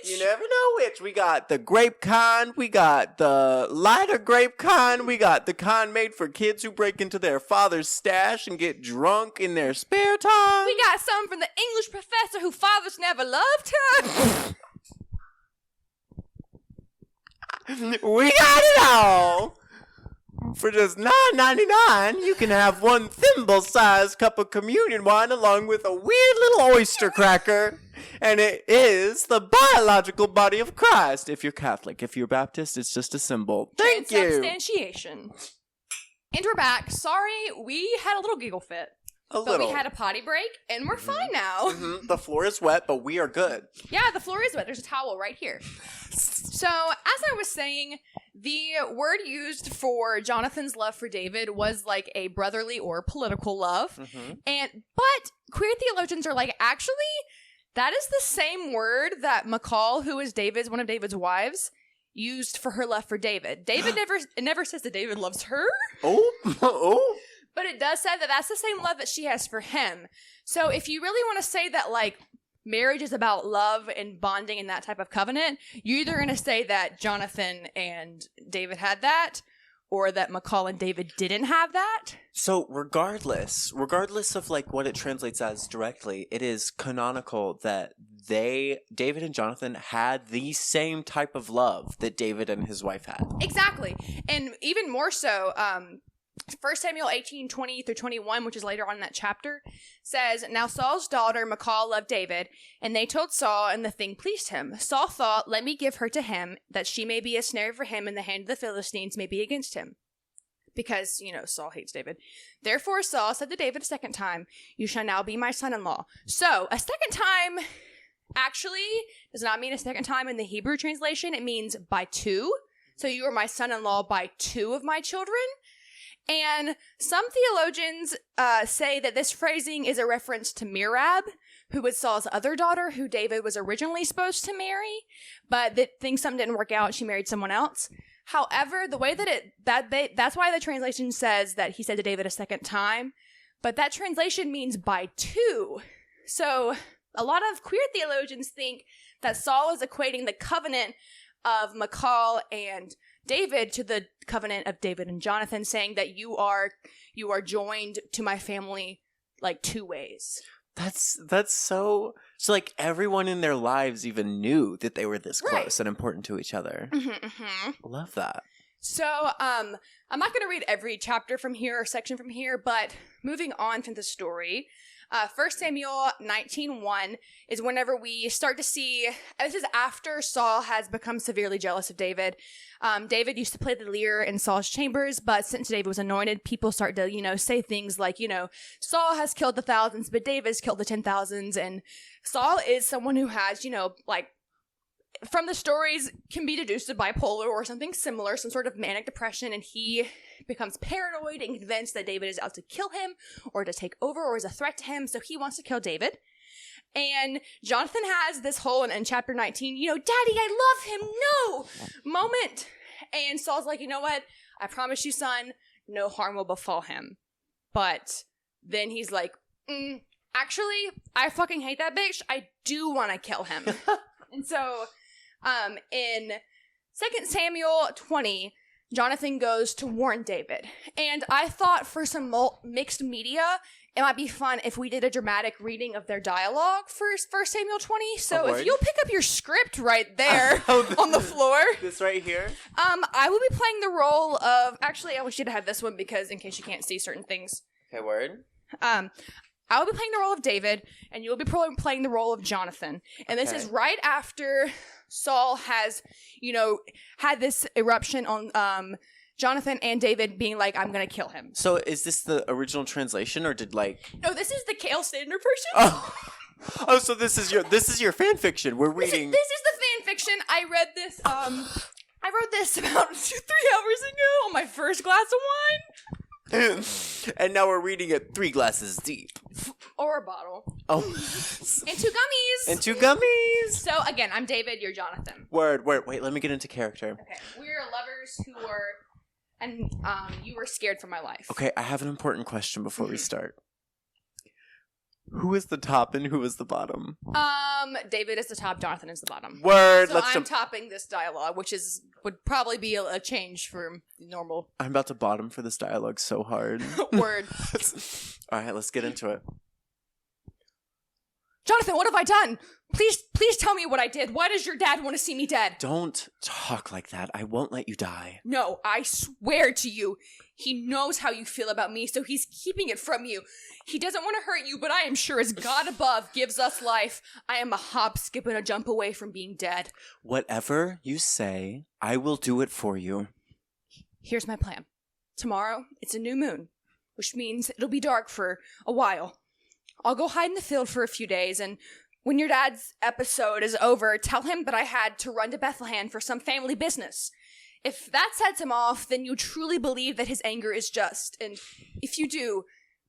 which. You never know which. We got the grape kind. We got the lighter grape kind. We got the kind made for kids who break into their father's stash and get drunk in their spare time. We got some from the English professor whose fathers never loved her. We got it all. For just $9.99, you can have one thimble-sized cup of communion wine along with a weird little oyster cracker. And it is the biological body of Christ. If you're Catholic, if you're Baptist, it's just a symbol. Thank you. Transubstantiation. And we're back. Sorry, we had a little giggle fit. But we had a potty break, and we're fine now. Mm-hmm. The floor is wet, but we are good. Yeah, the floor is wet. There's a towel right here. So, as I was saying, the word used for Jonathan's love for David was like a brotherly or political love. Mm-hmm. But queer theologians are like, actually, that is the same word that Michal, who is one of David's wives, used for her love for David. David never says that David loves her. Oh. But it does say that that's the same love that she has for him. So if you really want to say that, like, marriage is about love and bonding and that type of covenant, you're either going to say that Jonathan and David had that, or that Michal and David didn't have that. So regardless of like what it translates as directly, it is canonical that David and Jonathan had the same type of love that David and his wife had. Exactly. And even more so, 1 Samuel 18:20-21, which is later on in that chapter, says, Now Saul's daughter Michal loved David, and they told Saul, and the thing pleased him. Saul thought, let me give her to him, that she may be a snare for him, and the hand of the Philistines may be against him. Because, Saul hates David. Therefore Saul said to David a second time, You shall now be my son-in-law. So, a second time actually does not mean a second time in the Hebrew translation. It means by two. So you are my son-in-law by two of my children. And some theologians say that this phrasing is a reference to Merab, who was Saul's other daughter, who David was originally supposed to marry, but something didn't work out. She married someone else. However, the way that's why the translation says that he said to David a second time, but that translation means by two. So a lot of queer theologians think that Saul is equating the covenant of Michal and David to the covenant of David and Jonathan, saying that you are joined to my family like two ways. That's so like everyone in their lives even knew that they were this close and important to each other. Love that. So I'm not going to read every chapter from here or section from here, but moving on from the story, 1 Samuel 19:1 is whenever we start to see, this is after Saul has become severely jealous of David. David used to play the lyre in Saul's chambers, but since David was anointed, people start to, say things like, Saul has killed the thousands, but David's killed the 10,000s. And Saul is someone who has, from the stories can be deduced to bipolar or something similar, some sort of manic depression, and he becomes paranoid and convinced that David is out to kill him or to take over or is a threat to him, so he wants to kill David. And Jonathan has this whole, in chapter 19, Daddy, I love him, no, moment. And Saul's like, you know what? I promise you, son, no harm will befall him. But then he's like, actually, I fucking hate that bitch. I do want to kill him. And so, in 2 Samuel 20, Jonathan goes to warn David. And I thought for some mixed media, it might be fun if we did a dramatic reading of their dialogue for 1 Samuel 20. So if you'll pick up your script right there on the floor. This right here? I will be playing the role of... Actually, I wish you'd have this one because in case you can't see certain things. Okay, word. I will be playing the role of David, and you will be playing the role of Jonathan. And this is right after Saul has, had this eruption on Jonathan and David being like, I'm going to kill him. So is this the original translation, or did No, this is the Kayl standard version. Oh, so this is your fan fiction. We're reading... This is the fan fiction. I read this, I wrote this about 2-3 hours ago on my first glass of wine. And now we're reading it 3 glasses deep. Or a bottle. Oh. And 2 gummies. And 2 gummies. So, again, I'm David, you're Jonathan. Word. Wait, let me get into character. Okay. We're lovers who were... And you were scared for my life. Okay, I have an important question before we start. Who is the top and who is the bottom? David is the top, Jonathan is the bottom. Word. So I'm topping this dialogue, which would probably be a change from normal. I'm about to bottom for this dialogue so hard. Word. All right, let's get into it. Jonathan, what have I done? Please tell me what I did. Why does your dad want to see me dead? Don't talk like that. I won't let you die. No, I swear to you. He knows how you feel about me, so he's keeping it from you. He doesn't want to hurt you, but I am sure as God above gives us life, I am a hop, skip, and a jump away from being dead. Whatever you say, I will do it for you. Here's my plan. Tomorrow, it's a new moon, which means it'll be dark for a while. I'll go hide in the field for a few days, and when your dad's episode is over, tell him that I had to run to Bethlehem for some family business. If that sets him off, then you truly believe that his anger is just, and if you do,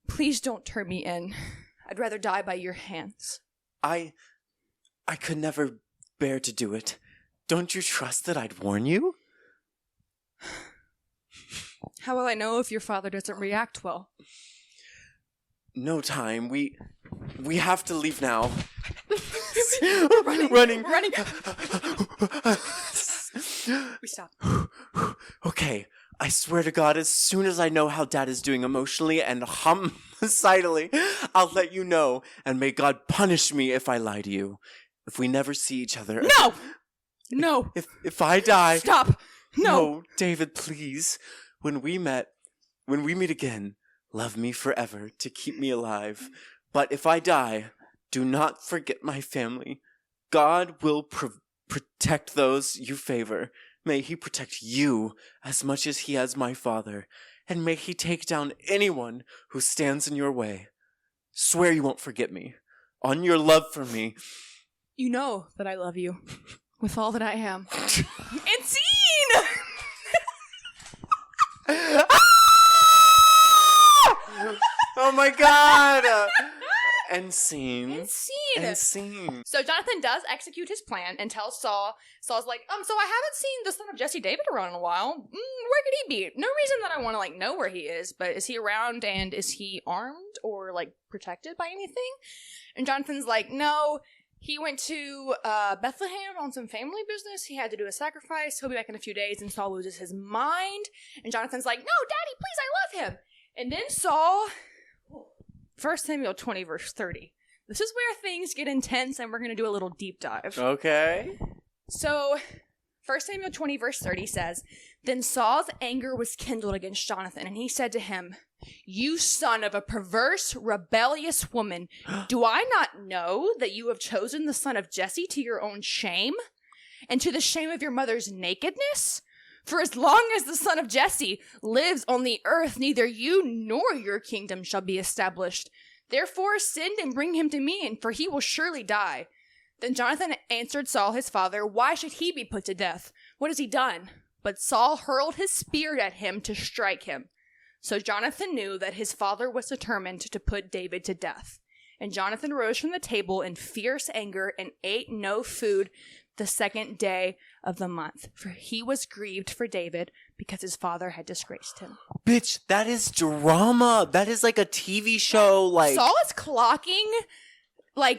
please don't turn me in. I'd rather die by your hands. I could never bear to do it. Don't you trust that I'd warn you? How will I know if your father doesn't react well? No time. We have to leave now. Running. We stop. Okay, I swear to God, as soon as I know how Dad is doing emotionally and homicidally, I'll let you know, and may God punish me if I lie to you. If we never see each other... No! If I die... Stop! No, David, please. When we met, when we meet again, love me forever to keep me alive. But if I die, do not forget my family. God will protect those you favor. May he protect you as much as he has my father. And may he take down anyone who stands in your way. Swear you won't forget me. On your love for me. You know that I love you with all that I am. And scene! Oh my god! And scene. So Jonathan does execute his plan and tells Saul. Saul's like, so I haven't seen the son of Jesse David around in a while. Where could he be? No reason that I want to know where he is, but is he around and is he armed or protected by anything? And Jonathan's like, no, he went to Bethlehem on some family business. He had to do a sacrifice. He'll be back in a few days. And Saul loses his mind. And Jonathan's like, no, Daddy, please, I love him. And then Saul, 1 Samuel 20, verse 30. This is where things get intense, and we're going to do a little deep dive. Okay. So, 1 Samuel 20, verse 30 says, Then Saul's anger was kindled against Jonathan, and he said to him, You son of a perverse, rebellious woman, do I not know that you have chosen the son of Jesse to your own shame, and to the shame of your mother's nakedness? For as long as the son of Jesse lives on the earth, neither you nor your kingdom shall be established. Therefore send and bring him to me, and for he will surely die. Then Jonathan answered Saul his father, Why should he be put to death? What has he done? But Saul hurled his spear at him to strike him. So Jonathan knew that his father was determined to put David to death. And Jonathan rose from the table in fierce anger and ate no food the second day of the month, for he was grieved for David because his father had disgraced him. Bitch, that is drama. That is like a TV show. Saul is clocking,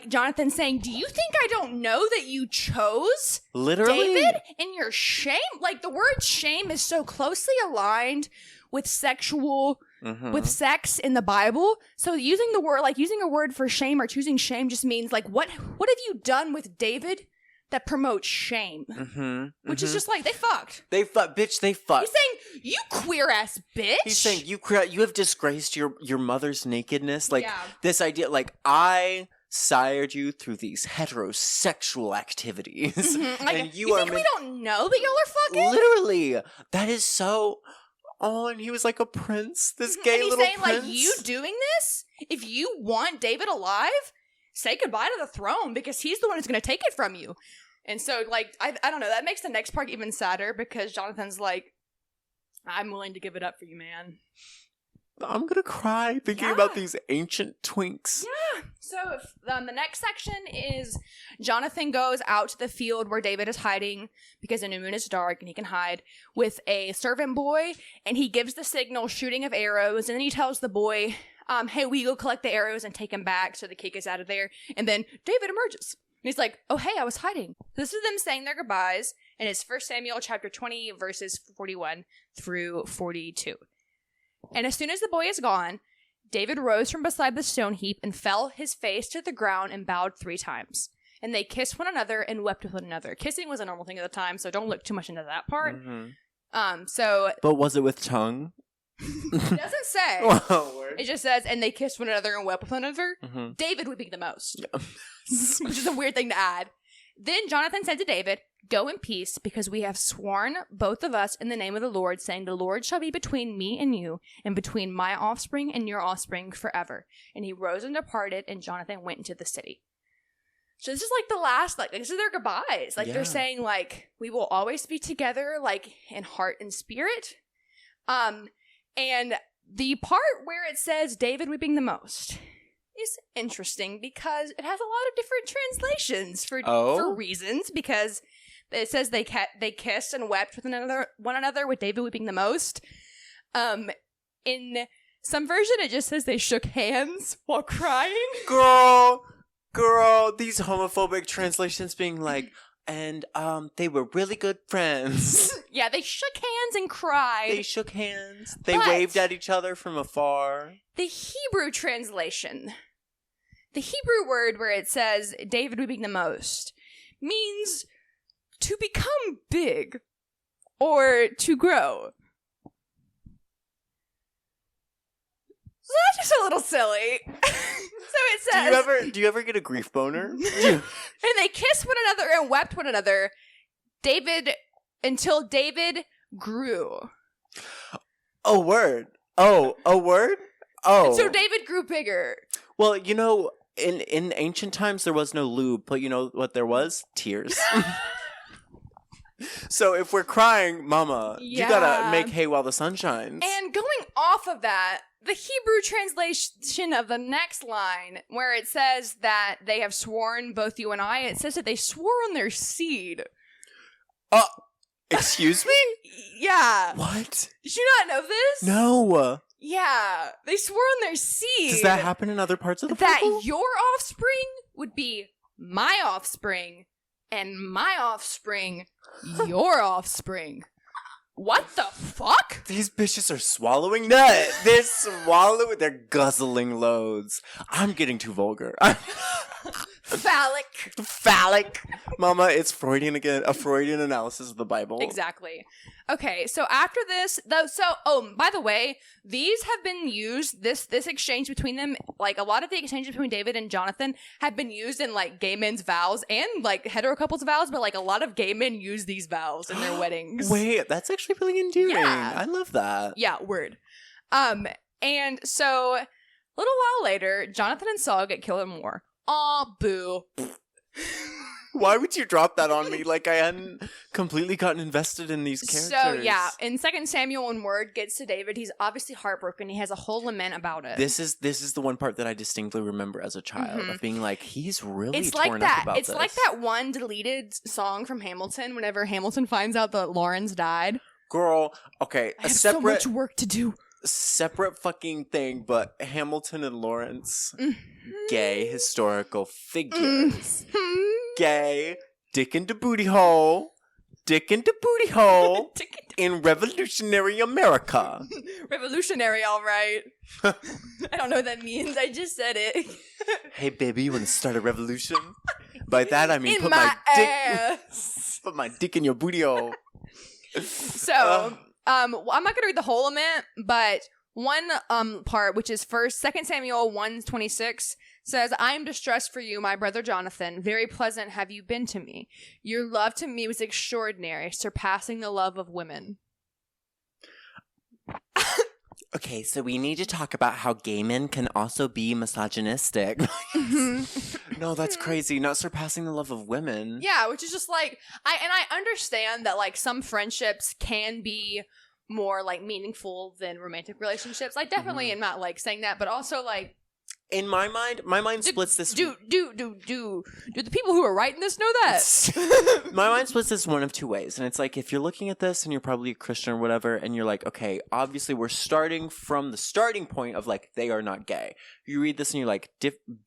Jonathan saying, do you think I don't know that you chose David in your shame? The word shame is so closely aligned with sexual, with sex in the Bible. So using the word, using a word for shame or choosing shame just means, what have you done with David that promotes shame? Which is just they fucked. They fucked. Bitch, they fucked. He's saying, you queer-ass bitch. He's saying, you have disgraced your mother's nakedness. This idea, I sired you through these heterosexual activities. And you think we don't know that y'all are fucking? Literally. That is so... Oh, and he was like a prince. This gay little prince. And he's saying, you doing this? If you want David alive, say goodbye to the throne, because he's the one who's going to take it from you. And so, I don't know. That makes the next part even sadder, because Jonathan's like, I'm willing to give it up for you, man. I'm going to cry thinking about these ancient twinks. Yeah. So the next section is Jonathan goes out to the field where David is hiding because the new moon is dark and he can hide with a servant boy, and he gives the signal shooting of arrows, and then he tells the boy, hey, we go collect the arrows and take him back so the cake is out of there. And then David emerges. And he's like, oh, hey, I was hiding. This is them saying their goodbyes, and it's 1 Samuel chapter 20, verses 41 through 42. And as soon as the boy is gone, David rose from beside the stone heap and fell his face to the ground and bowed 3 times. And they kissed one another and wept with one another. Kissing was a normal thing at the time, so don't look too much into that part. But was it with tongue? It doesn't say. It just says, and they kissed one another and wept with one another. David would be the most. Which is a weird thing to add. Then Jonathan said to David, go in peace, because we have sworn, both of us, in the name of the Lord, saying, the Lord shall be between me and you, and between my offspring and your offspring forever. And he rose and departed, and Jonathan went into the city. So this is the last, this is their goodbyes. They're saying, we will always be together, in heart and spirit. And the part where it says David weeping the most is interesting, because it has a lot of different translations for reasons, because it says they kissed and wept with one another with David weeping the most. In some version, it just says they shook hands while crying. Girl, these homophobic translations being and they were really good friends. Yeah, they shook hands and cried. They shook hands. They waved at each other from afar. The Hebrew translation, the Hebrew word where it says David weeping the most, means to become big or to grow. So that's just a little silly. So it says... Do you ever get a grief boner? And they kissed one another and wept one another. Until David grew. Oh, word. Oh, a word? Oh. And so David grew bigger. Well, you know, in ancient times there was no lube, but you know what there was? Tears. So if we're crying, mama, you gotta make hay while the sun shines. And going off of that, the Hebrew translation of the next line, where it says that they have sworn, both you and I, it says that they swore on their seed. Excuse me? Yeah. What? Did you not know this? No. Yeah. They swore on their seed. Does that happen in other parts of the Bible? That your offspring would be my offspring, and my offspring, your offspring. What the fuck? These bitches are swallowing nut. They're guzzling loads. I'm getting too vulgar. Phallic. Mama, it's Freudian again. A Freudian analysis of the Bible. Exactly. Okay, so after this, by the way, these have been used, this exchange between them, like, a lot of the exchanges between David and Jonathan have been used in, like, gay men's vows and, like, hetero couples' vows, but, like, a lot of gay men use these vows in their weddings. Wait, that's actually really endearing. Yeah. I love that. Yeah, word. And so, a little while later, Jonathan and Saul get killed in war. Aw, boo. Why would you drop that on me like I hadn't completely gotten invested in these characters? So, yeah, in 2 Samuel, when word gets to David, he's obviously heartbroken. He has a whole lament about it. This is the one part that I distinctly remember as a child, of being like, he's really torn up about this. It's like that one deleted song from Hamilton whenever Hamilton finds out that Lawrence died. Girl, okay, I have so much work to do. Separate fucking thing, but Hamilton and Lawrence, gay historical figures. Gay, dick into booty hole in revolutionary America. Revolutionary, all right. I don't know what that means. I just said it. Hey, baby, you want to start a revolution? By that I mean put my dick in your booty hole. So, I'm not going to read the whole lament, but one part, which is 2 Samuel 1:26, says, I am distressed for you, my brother Jonathan. Very pleasant have you been to me. Your love to me was extraordinary, surpassing the love of women. Okay, so we need to talk about how gay men can also be misogynistic. No, that's crazy. Not surpassing the love of women. Yeah, which is just like, I understand that, like, some friendships can be more, like, meaningful than romantic relationships. I definitely am not, like, saying that, but also, like, in my mind splits this. Do the people who are writing this know that? My mind splits this one of two ways, and it's like, if you're looking at this and you're probably a Christian or whatever, and you're like, okay, obviously we're starting from the starting point of like they are not gay. You read this and you're like,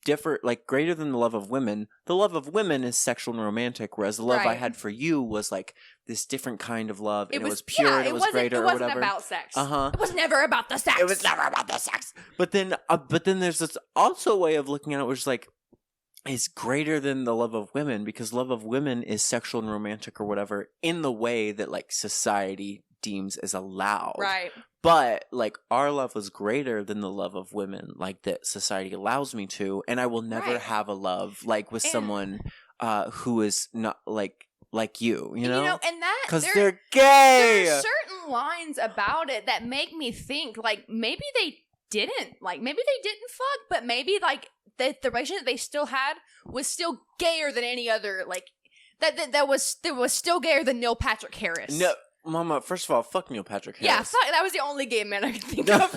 differ, like greater than the love of women. The love of women is sexual and romantic, whereas the love I had for you was like this different kind of love, and it was pure, and it was greater, or whatever. It wasn't about sex. It was never about the sex. It was never about the sex. But then there's this also a way of looking at it, which is like, is greater than the love of women, because love of women is sexual and romantic or whatever in the way that like society deems as allowed. Right. But like our love was greater than the love of women, like that society allows me to, and I will never have a love like with someone who is not like you know, and that because they're gay. There are certain lines about it that make me think like maybe they didn't fuck, but maybe like the relationship they still had was still gayer than any other, like that was still gayer than Neil Patrick Harris. No, mama. First of all, fuck Neil Patrick Harris. Yeah, fuck, that was the only gay man I could think of.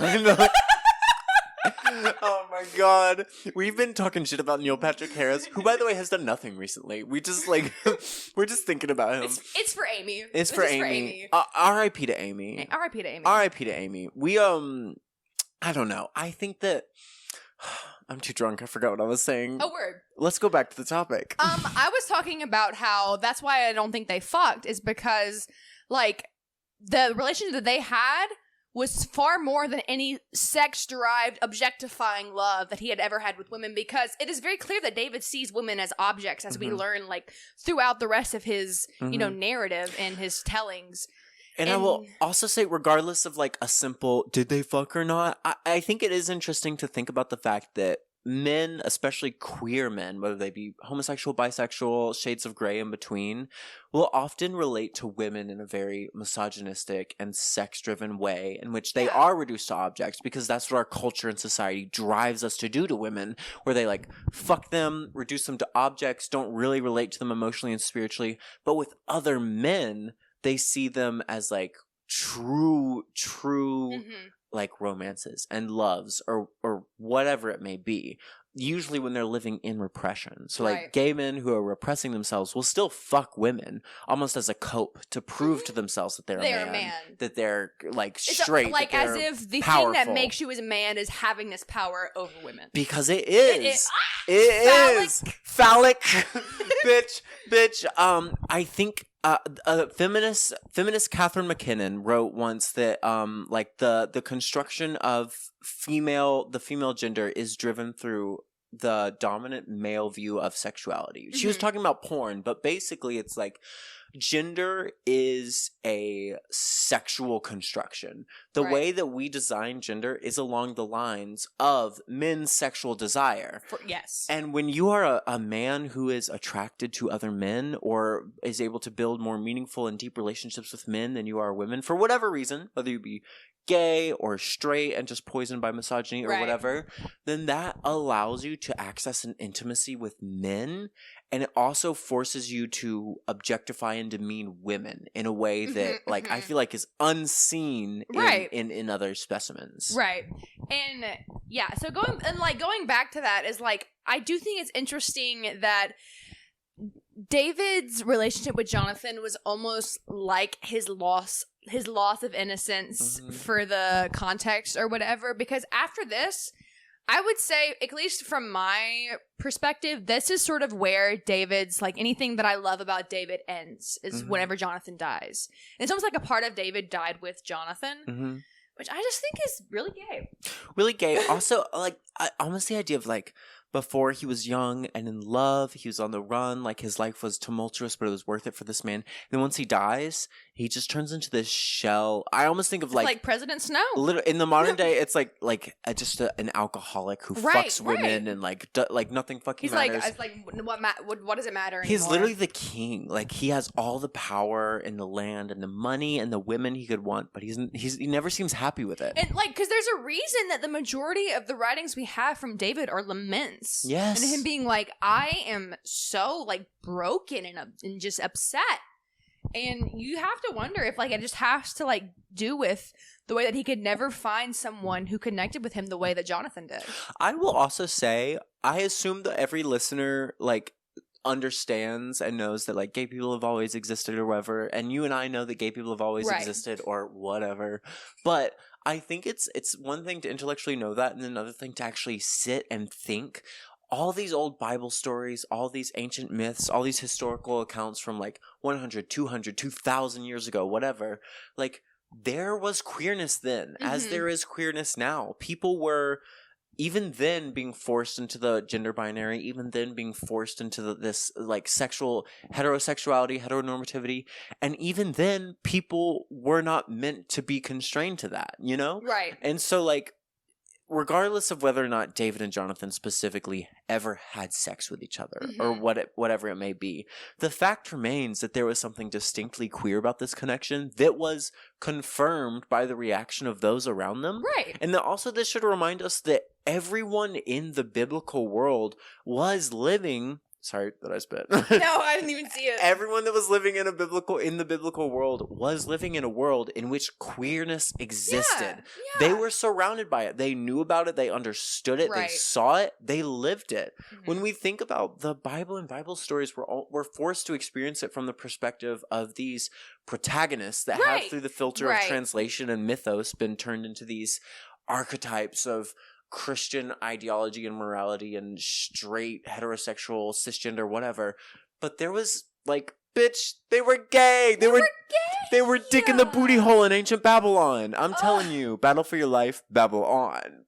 Oh my god. We've been talking shit about Neil Patrick Harris, who by the way has done nothing recently. We just like we're just thinking about him. It's for Amy. It's for Amy. R.I.P. to Amy. R.I.P. to Amy. R.I.P. to Amy. We I don't know. I think that I'm too drunk. I forgot what I was saying. A word. Let's go back to the topic. I was talking about how that's why I don't think they fucked, is because like the relationship that they had was far more than any sex-derived, objectifying love that he had ever had with women, because it is very clear that David sees women as objects, as we learn, like, throughout the rest of his, narrative and his tellings. And I will also say, regardless of like a simple, did they fuck or not? I think it is interesting to think about the fact that men, especially queer men, whether they be homosexual, bisexual, shades of gray in between, will often relate to women in a very misogynistic and sex-driven way in which they are reduced to objects, because that's what our culture and society drives us to do to women, where they like fuck them, reduce them to objects, don't really relate to them emotionally and spiritually. But with other men, they see them as like true like romances and loves or whatever it may be, usually when they're living in repression. So like gay men who are repressing themselves will still fuck women almost as a cope to prove to themselves that they're a man, that they're like straight, like as if the powerful thing that makes you as a man is having this power over women, because it is phallic bitch. I think feminist Catherine McKinnon wrote once that like the construction of the female gender is driven through the dominant male view of sexuality. She was talking about porn, but basically it's like gender is a sexual construction. The way that we design gender is along the lines of men's sexual desire. And when you are a man who is attracted to other men or is able to build more meaningful and deep relationships with men than you are women, for whatever reason, whether you be gay or straight and just poisoned by misogyny or whatever, then that allows you to access an intimacy with men, and it also forces you to objectify and demean women in a way that like I feel like is unseen in other specimens. And so going back to that is like, I do think it's interesting that David's relationship with Jonathan was almost like his loss of innocence for the context or whatever, because after this, I would say, at least from my perspective, this is sort of where David's, like, anything that I love about David ends, is whenever Jonathan dies. And it's almost like a part of David died with Jonathan, which I just think is really gay. Really gay. Also, like, almost the idea of, like, before he was young and in love, he was on the run, like his life was tumultuous, but it was worth it for this man. And then once he dies, he just turns into this shell. I almost think of like President Snow. In the modern day, it's like just an alcoholic who fucks women and like nothing fucking matters. He's like, what does it matter anymore? He's literally the king. Like, he has all the power and the land and the money and the women he could want, but he never seems happy with it. And like, because there's a reason that the majority of the writings we have from David are laments. Yes. And him being like, I am so like broken and just upset. And you have to wonder if like it just has to like do with the way that he could never find someone who connected with him the way that Jonathan did. I will also say, I assume that every listener like understands and knows that like gay people have always existed or whatever, and you and I know that gay people have always existed or whatever. But I think it's one thing to intellectually know that, and another thing to actually sit and think. All these old Bible stories, all these ancient myths, all these historical accounts from like 100, 200, 2,000 years ago, whatever, like there was queerness then, as there is queerness now. People were even then being forced into the gender binary, even then being forced into this like sexual heterosexuality, heteronormativity, and even then people were not meant to be constrained to that, you know? Right. And so like, regardless of whether or not David and Jonathan specifically ever had sex with each other or whatever it may be, the fact remains that there was something distinctly queer about this connection that was confirmed by the reaction of those around them. Right. And that also this should remind us that everyone in the biblical world was living... Sorry that I spit. No, I didn't even see it. Everyone that was living in the biblical world was living in a world in which queerness existed. Yeah. They were surrounded by it. They knew about it. They understood it. They saw it. They lived it. When we think about the Bible and Bible stories, we're forced to experience it from the perspective of these protagonists that have, through the filter of translation and mythos, been turned into these archetypes of Christian ideology and morality and straight heterosexual cisgender whatever. But there was like, bitch, they were gay. They were dick in the booty hole in ancient Babylon. I'm telling you, battle for your life, Babylon. And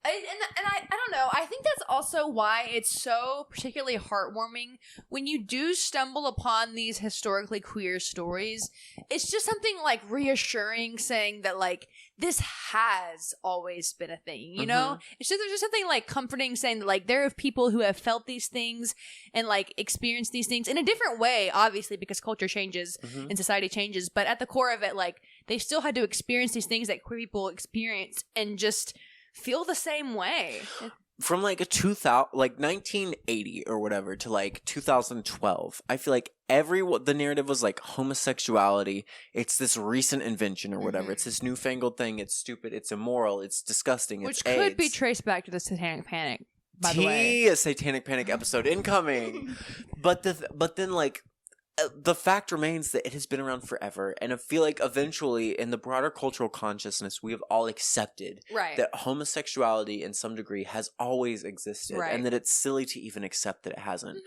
I don't don't know. I think that's also why it's so particularly heartwarming when you do stumble upon these historically queer stories. It's just something like reassuring, saying that like this has always been a thing, you know? It's just, there's just something like comforting, saying that like there are people who have felt these things and like experienced these things in a different way, obviously, because culture changes and society changes, but at the core of it, like they still had to experience these things that queer people experience and just feel the same way. From like 1980 or whatever to like 2012, I feel like the narrative was like homosexuality. It's this recent invention or whatever. It's this newfangled thing. It's stupid. It's immoral. It's disgusting. Which it's could AIDS. Be traced back to the Satanic Panic. By the way, a Satanic Panic episode incoming. But then like. The fact remains that it has been around forever, and I feel like eventually in the broader cultural consciousness we have all accepted that homosexuality in some degree has always existed, and that it's silly to even accept that it hasn't.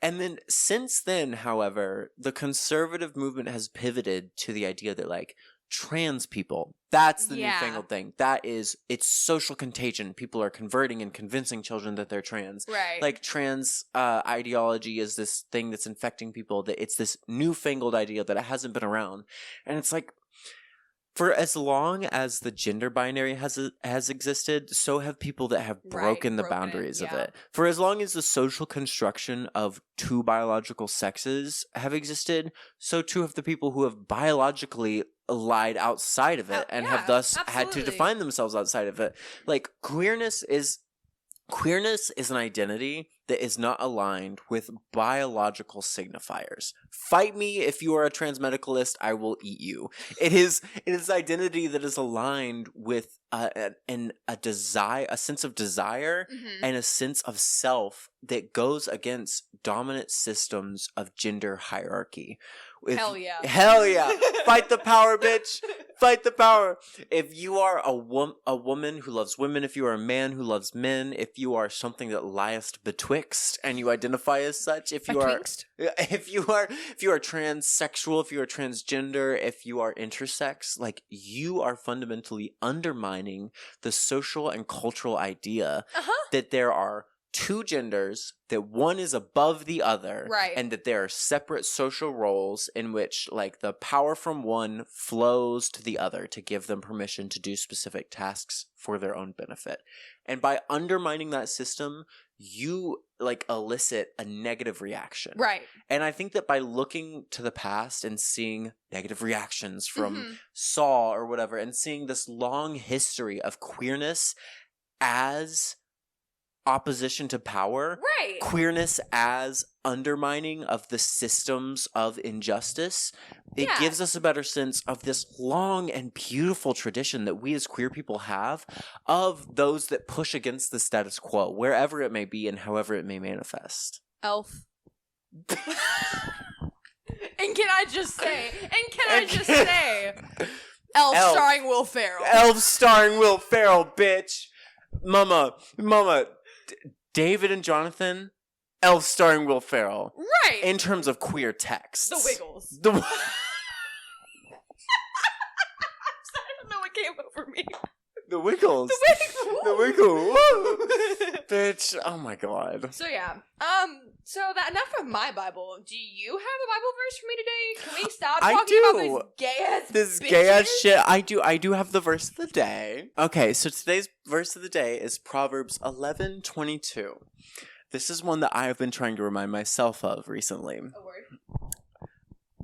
And then since then, however, the conservative movement has pivoted to the idea that like trans people, that's the newfangled thing. It's social contagion. People are converting and convincing children that they're trans. Like trans ideology is this thing that's infecting people, that it's this newfangled idea that it hasn't been around. And it's like, for as long as the gender binary has existed, so have people that have broken the boundaries of it. For as long as the social construction of two biological sexes have existed, so too have the people who have biologically lied outside of it and have thus had to define themselves outside of it. Like queerness is an identity that is not aligned with biological signifiers. Fight me if you are a transmedicalist, I will eat you. It is identity that is aligned with a sense of desire and a sense of self that goes against dominant systems of gender hierarchy. Hell yeah. Fight the power, bitch. Fight the power. If you are a woman who loves women, if you are a man who loves men, if you are something that liest betwixt and you identify as such, if you are transsexual, if you are transgender, if you are intersex, like you are fundamentally undermining the social and cultural idea that there are two genders, that one is above the other, and that there are separate social roles in which like the power from one flows to the other to give them permission to do specific tasks for their own benefit. And by undermining that system, you like elicit a negative reaction. And I think that by looking to the past and seeing negative reactions from Saw or whatever, and seeing this long history of queerness as opposition to power, queerness as undermining of the systems of injustice, it gives us a better sense of this long and beautiful tradition that we as queer people have of those that push against the status quo, wherever it may be and however it may manifest. Elf. And can I just say, Elf starring Will Ferrell. Elf starring Will Ferrell, bitch. Mama, David and Jonathan, Elf starring Will Ferrell. In terms of queer texts. The Wiggles. I don't know what came over me. The Wiggles. The Wiggles. Bitch, oh my god. So yeah. So that enough of my Bible. Do you have a Bible verse for me today? Can we stop talking about this gay ass shit? I do have the verse of the day. Okay, so today's verse of the day is Proverbs 11:22. This is one that I have been trying to remind myself of recently. A word.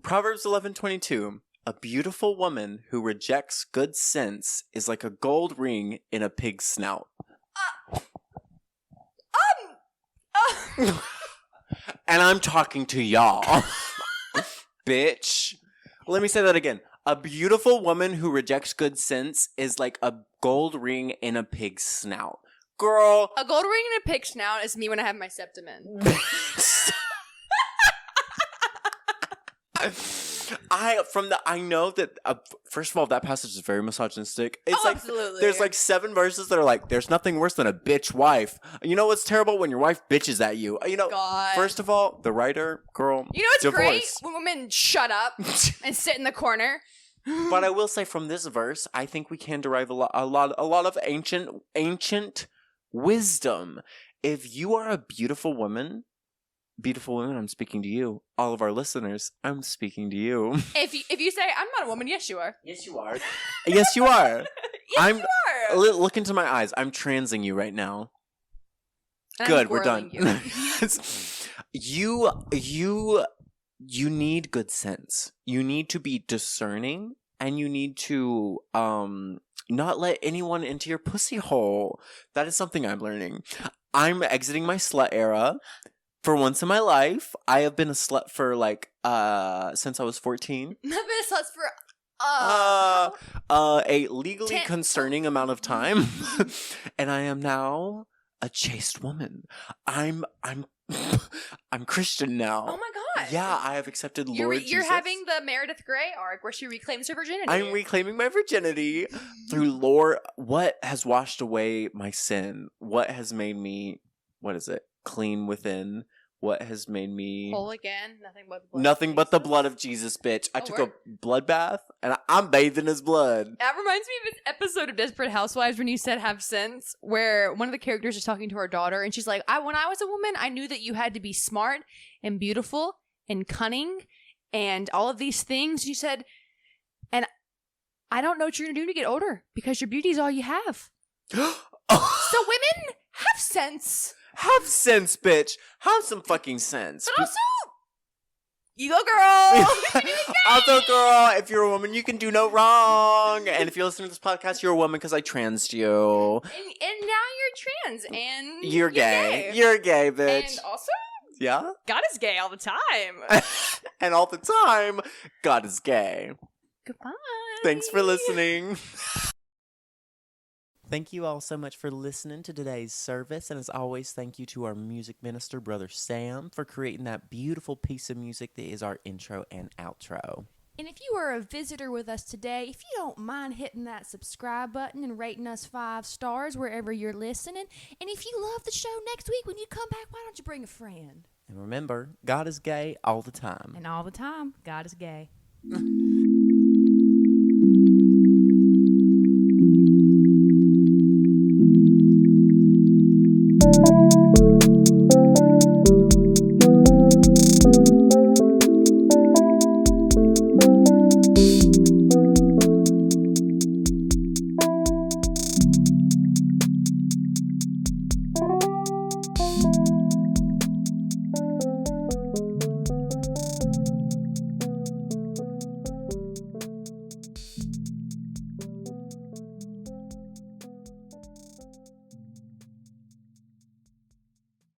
Proverbs 11:22. A beautiful woman who rejects good sense is like a gold ring in a pig's snout. And I'm talking to y'all. Bitch. Let me say that again. A beautiful woman who rejects good sense is like a gold ring in a pig's snout. Girl. A gold ring in a pig's snout is me when I have my septum in. I know that first of all, that passage is very misogynistic. It's absolutely. There's like 7 verses that are like, there's nothing worse than a bitch wife. You know what's terrible? When your wife bitches at you. You know, God. First of all, the writer, girl, you know what's divorce. Great? When women shut up and sit in the corner. But I will say from this verse, I think we can derive a lot of ancient wisdom. If you are a beautiful woman, I'm speaking to you. All of our listeners, I'm speaking to you. If you say, I'm not a woman, yes, you are. Yes, you are. Yes, you are. Yes, you are. Look into my eyes. I'm transing you right now. Good, we're done. You need good sense. You need to be discerning, and you need to not let anyone into your pussy hole. That is something I'm learning. I'm exiting my slut era. For once in my life, I have been a slut for since I was 14. I've been a slut for a legally concerning amount of time. And I am now a chaste woman. I'm Christian now. Oh my god. Yeah, I have accepted Lord Jesus. You're having the Meredith Grey arc where she reclaims her virginity. I'm reclaiming my virginity through Lord. What has washed away my sin? What has made me, clean within? What has made me whole again? Nothing but the blood of Jesus, bitch. I took a blood bath and I'm bathed in his blood. That reminds me of this episode of Desperate Housewives when you said have sense, where one of the characters is talking to her daughter and she's like, when I was a woman, I knew that you had to be smart and beautiful and cunning and all of these things. She said, and I don't know what you're going to do to get older because your beauty is all you have. So women, have sense. Have sense, bitch. Have some fucking sense. But also, you go, girl. Also, girl, if you're a woman, you can do no wrong. And if you're listening to this podcast, you're a woman because I transed you. And now you're trans and you're gay. You're gay, bitch. And also, yeah, God is gay all the time. And all the time, God is gay. Goodbye. Thanks for listening. Thank you all so much for listening to today's service. And as always, thank you to our music minister, Brother Sam, for creating that beautiful piece of music that is our intro and outro. And if you are a visitor with us today, if you don't mind hitting that subscribe button and rating us 5 stars wherever you're listening. And if you love the show, next week when you come back, why don't you bring a friend? And remember, God is gay all the time. And all the time, God is gay. You